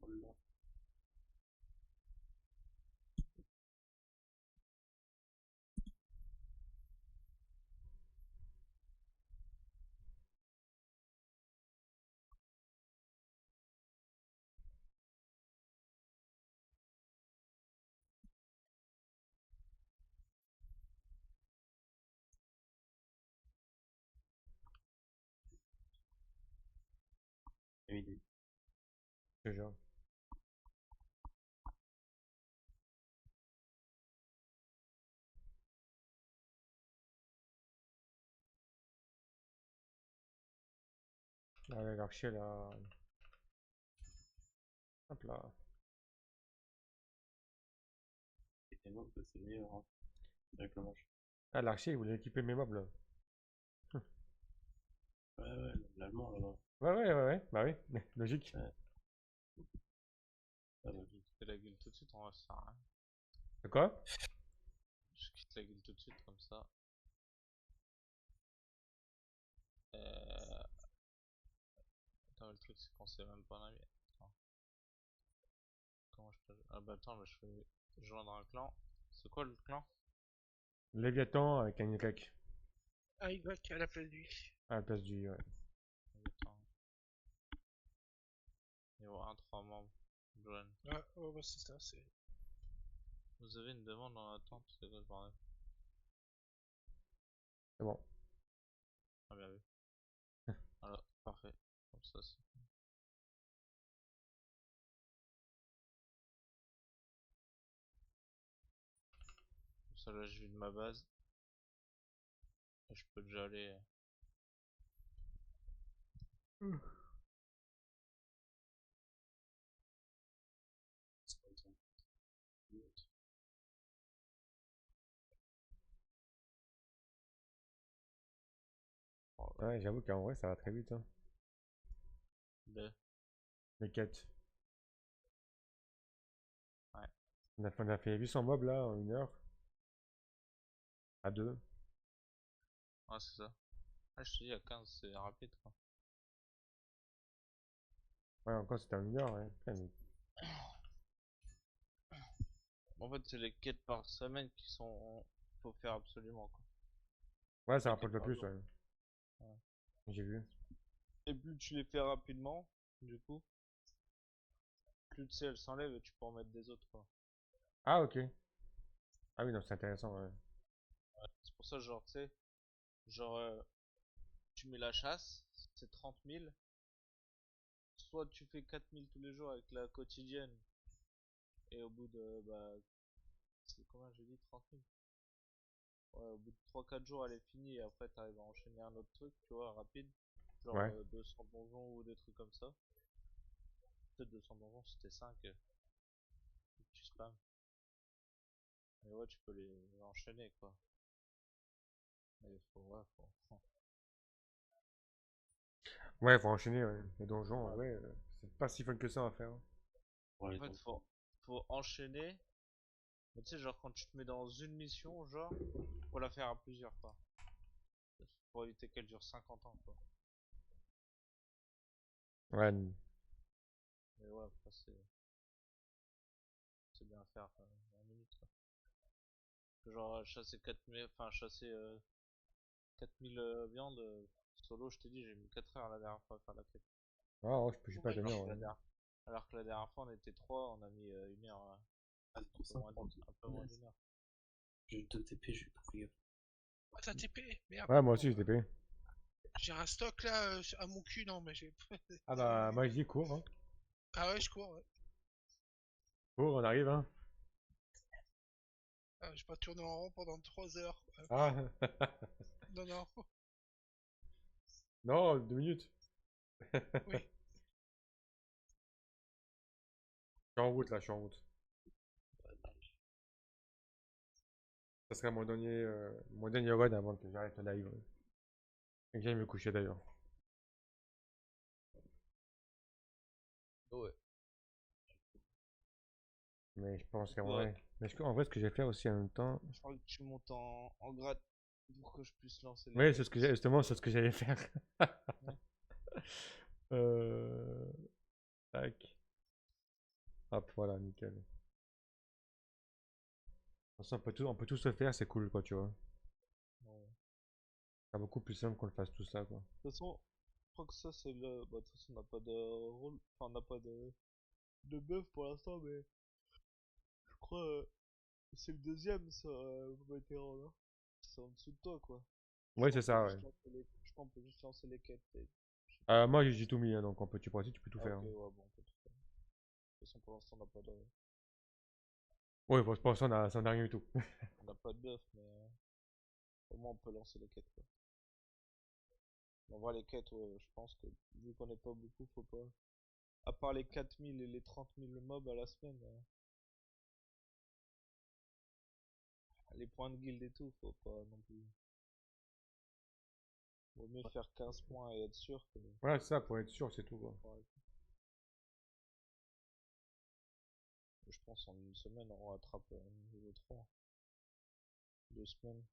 Voilà. Évidemment. Déjà. Allez, l'archer là. Hop là. Et moi, bah, c'est meilleur, hein, avec le match. Ah, l'archer, il voulait équiper mes meubles. Ouais, ouais, l'allemand là-bas. Ouais, ouais, ouais, ouais. Bah oui, logique. Ouais. Ah, bah, je quitte la guilde tout de suite, on va se faire rien. De quoi? Je quitte la guilde tout de suite, comme ça. Attends, le truc, c'est qu'on sait même pas naviguer. Attends. Comment je peux... Ah bah attends, bah, je fais joindre un clan. C'est quoi le clan? Léviathan avec un Y Un Y à la place du I. à la place du. Ouais. Attends. Niveau 1, 3 membres. Join. Ouais, ouais, ouais, c'est ça. Vous avez une demande en attente, c'est quoi ce bordel? C'est bon. Ah bien vu. Alors, parfait. Comme ça, c'est... Comme ça, là, je vide ma base. Et je peux déjà aller... c'est pas le temps. Ouais, j'avoue qu'en vrai, ça va très vite, hein. Le... Les quêtes. Ouais. On a fait 800 mobs là en 1 heure. À 2. Ouais, c'est ça. Ah, je te dis, à 15, c'est rapide, quoi. Ouais, encore c'était en 1 heure, ouais. Putain, mais- En fait, c'est les quêtes par semaine qui sont... Faut faire absolument, quoi. Ouais, ça Les rapporte quêtes le par plus, jour. ouais. Ouais. J'ai vu. Et plus tu les fais rapidement, du coup, plus tu sais, elles s'enlèvent et tu peux en mettre des autres, quoi. Ah, ok. Ah oui, non, c'est intéressant, ouais. C'est pour ça, genre, tu sais, genre, tu mets la chasse, c'est 30 000. Soit tu fais 4 000 tous les jours avec la quotidienne, et au bout de, bah, c'est combien j'ai dit 30 000. Ouais, au bout de 3 4 jours, elle est finie, et après, t'arrives à enchaîner un autre truc, tu vois, rapide. Genre, Ouais. 200 donjons ou des trucs comme ça. Peut-être 200 donjons, c'était 5, tu spams. Et ouais, tu peux les enchaîner, quoi. Mais faut, ouais, faut... Ouais, faut enchaîner, ouais. Les donjons, Ouais. ouais, c'est pas si fun que ça à faire, hein. Pour les En fait, dons. faut enchaîner. Mais tu sais, genre, quand tu te mets dans une mission, genre, faut la faire à plusieurs, quoi. Pour éviter qu'elle dure 50 ans, quoi. Ouais, Mais ouais, après, c'est bien à faire, 20 minutes, quoi. Genre, chasser 4000, enfin, chasser 4000 viandes, solo, je t'ai dit, j'ai mis 4 heures la dernière fois à faire la quête. ah, oh, je sais pas Ouais. tenir, Alors que ouais. alors que la dernière fois, on était 3, on a mis 1 heure, Ah, un pour peu ça, moins un peu moins d'1 heure. j'ai eu 2 TP, j'ai pas fait gaffe. Ah, t'as TP? Merde. Ouais, moi Bon, aussi, j'étais payé. j'ai un stock là à mon cul, non, mais j'ai. Ah bah, moi je dis cours, hein. Ah ouais, je cours, ouais. Cours, on arrive, hein. Ah, je vais pas tourner en rond pendant 3 heures. Ah, Non, non, non, 2 minutes. oui. Je suis en route, là, je suis en route. Ouais, nice. Ça serait mon dernier run avant que j'arrête le live, ouais. Et que j'aille me coucher, d'ailleurs. Ouais. Mais je pense qu'en Ouais, vrai... Mais en vrai, ce que je vais faire aussi en même temps... je crois que tu montes en grade pour que je puisse lancer les Oui, c'est quêtes ce que j'ai... aussi. Justement, c'est ce que j'allais faire. Ouais. Euh... Tac. Hop, voilà, nickel. De toute façon, on peut tout se faire, c'est cool, quoi, tu vois. Ouais. C'est beaucoup plus simple qu'on le fasse tout ça, quoi. De toute façon, je crois que ça c'est le. Bah, de toute façon, on n'a pas de rôle. Enfin, on n'a pas de buff pour l'instant, mais je crois c'est le deuxième, ça, vétéran, là. C'est en dessous de toi, quoi. Je Oui, crois c'est qu'on peut ça, ouais. juste lancer les... Je crois qu'on peut juste lancer les quêtes. Je sais pas. Moi, j'ai tout mis, hein, donc tu pourras aussi, tu peux tout Ah, faire, ok, hein. ouais, bon, on peut tout faire. De toute façon, pour l'instant, Ouais, pour l'instant, ça n'a rien du tout. on n'a pas de buff, mais au moins on peut lancer les quêtes, quoi. On voit les quêtes, ouais, je pense que vu qu'on n'est pas beaucoup, faut pas. À part les 4000 et les 30 000 mobs à la semaine, les points de guild et tout, faut pas non plus. Vaut mieux faire 15 points et être sûr que. Voilà, c'est ça, pour être sûr, c'est tout, quoi. Ouais. Je pense en une semaine on rattrape niveau 3. 2 semaines.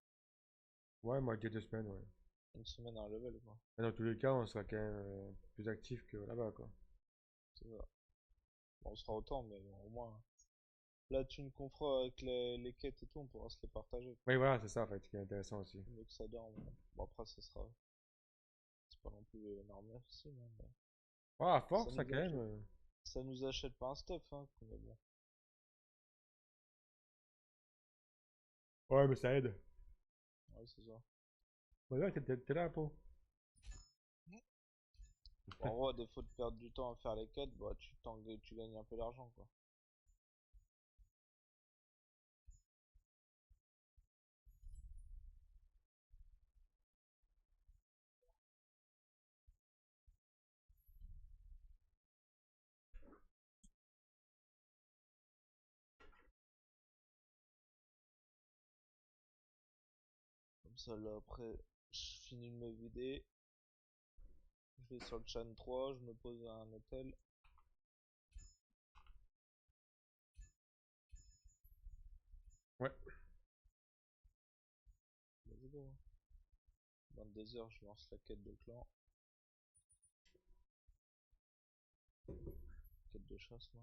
Ouais, moi, j'ai 2 semaines, ouais. Une semaine à un level, quoi. Mais dans tous les cas, on sera quand même plus actif que là-bas, quoi. C'est ça. Bon, on sera autant, mais bon, au moins. La thune qu'on fera avec les quêtes et tout, on pourra se les partager. Oui, voilà, c'est ça, en fait, qui est intéressant aussi. Mieux que ça dorme. Bon, après, ça sera. C'est pas non plus énorme aussi, mais Ah, à ça force, ça, nous quand même. achète. Ça nous achète pas un stuff, hein, mais bon. Ouais, mais ça aide. Ouais, c'est ça. Ouais, t'es là, po. Bon, en gros, à défaut de perdre du temps à faire les quêtes, bah, tu gagnes un peu d'argent, quoi. Comme ça, là, après, je finis de me vider. Je vais sur le Chan 3, je me pose à un hôtel. Ouais. Let's go. 22h, je lance la quête de clan. Quête de chasse là.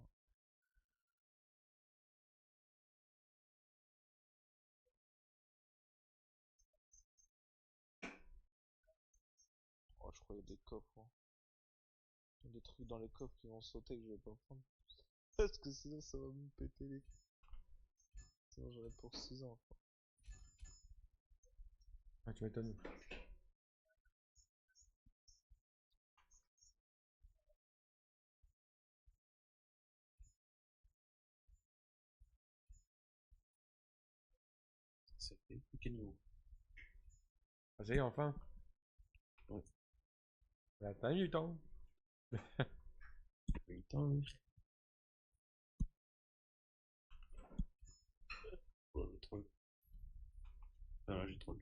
Oh, je crois qu'il y a des coffres. Hein. Il y a des trucs dans les coffres qui vont sauter que je vais pas prendre. Parce que sinon ça va me péter les... Sinon j'aurais pour 6 ans. Quoi. Ah, tu m'étonnes. Ça fait quel niveau? Ah, ça y est, enfin. Ouais. T'as eu du temps. 8 ans, oui. Oh, le troll. Ah, là, j'ai troll.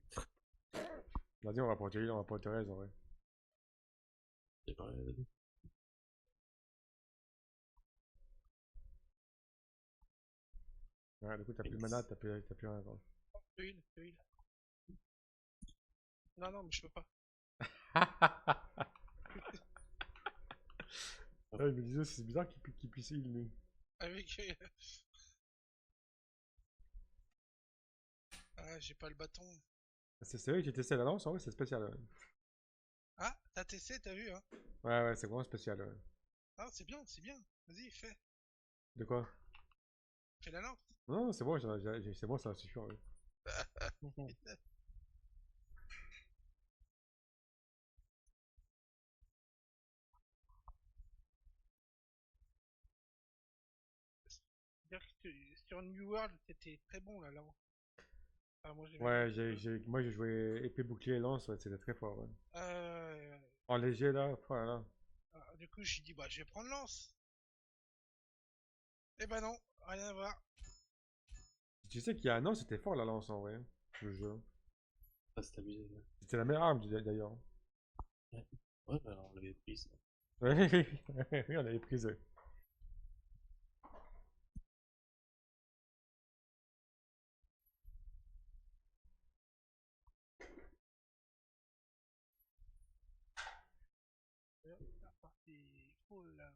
Vas-y, on va pour Thierry, on va pour Thérèse en vrai. C'est pareil, vas-y. Ouais, du coup, t'as plus de mana, t'as plus rien. Quoi. De heal. Non, non, mais je peux pas. Ouais, il me disait, c'est bizarre qu'il puisse heal, lui. Avec. Ah, j'ai pas le bâton. C'est vrai que j'ai testé la lance, en vrai, c'est spécial. Ouais, Ah, t'as testé, t'as vu, hein? ouais, c'est vraiment spécial. Ouais. Ah, c'est bien, c'est bien. Vas-y, fais. De quoi? Fais la lance. Non, c'est bon, c'est bon, ça suffit. Ouais. Dire que sur New World, c'était très bon là, là. Ah, moi j'aimais bien. Ouais, moi j'ai joué épée, bouclier et lance, ouais, c'était très fort. Ouais. Euh, En léger, là, voilà. du coup, j'ai dit, bah, je vais prendre lance. Eh ben non, rien à voir. Tu sais qu'il y a un an, c'était fort la lance en vrai, le jeu. Ah, c'est abusé, ouais. C'était la meilleure arme d'ailleurs. Ouais, ouais, bah, on l'avait pris, ça. Ouais, oui, on avait prise. La partie full là.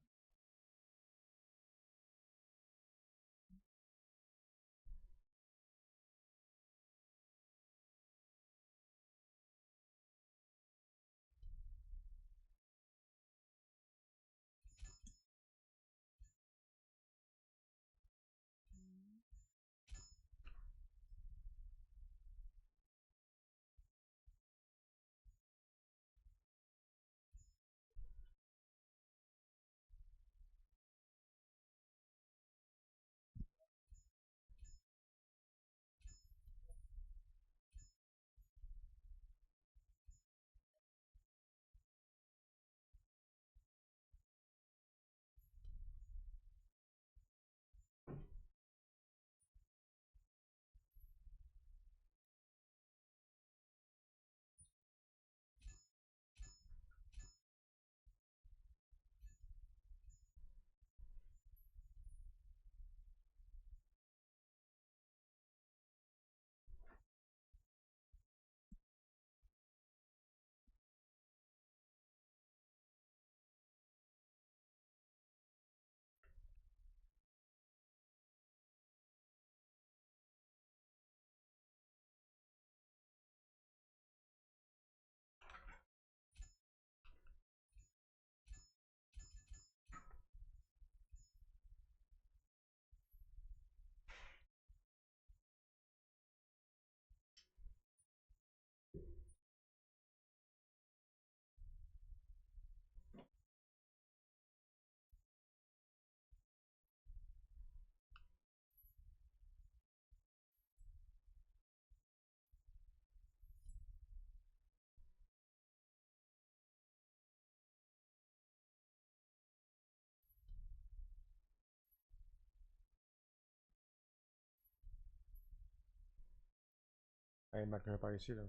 Ah, il marque rien par ici là.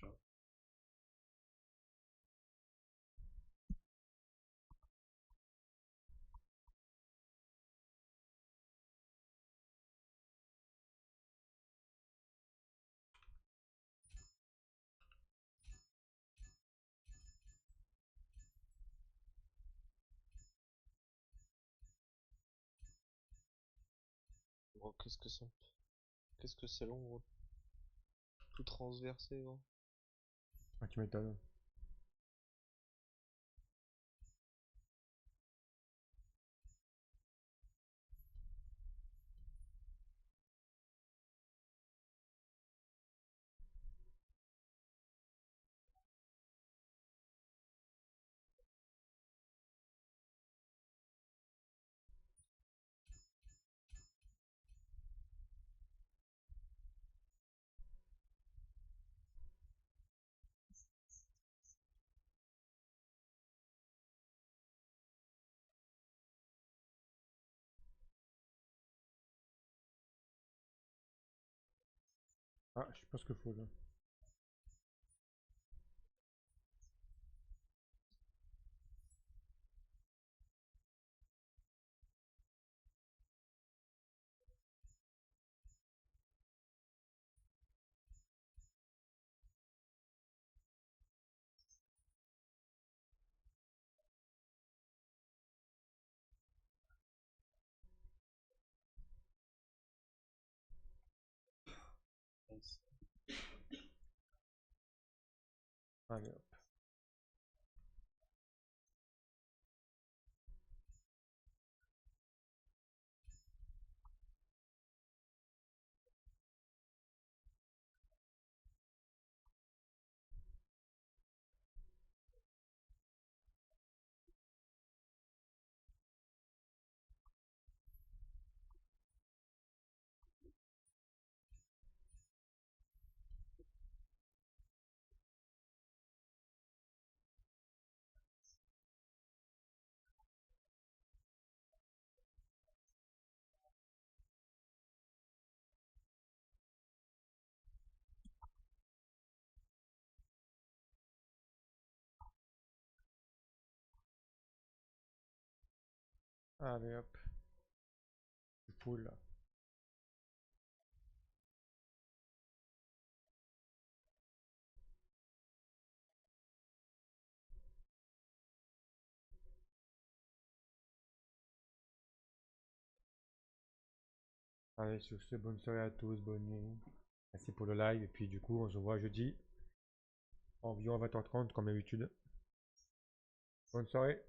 déjà. Gros, qu'est-ce que c'est long, gros. Tout transversé, gros. Ah, tu m'étonnes. Ah, je pense que faut là. Yes. Allez, hop. Allez, hop. Je full là. Allez, sur ce, bonne soirée à tous, bonne nuit. Merci pour le live. Et puis, du coup, on se voit jeudi environ 20h30 comme d'habitude. Bonne soirée.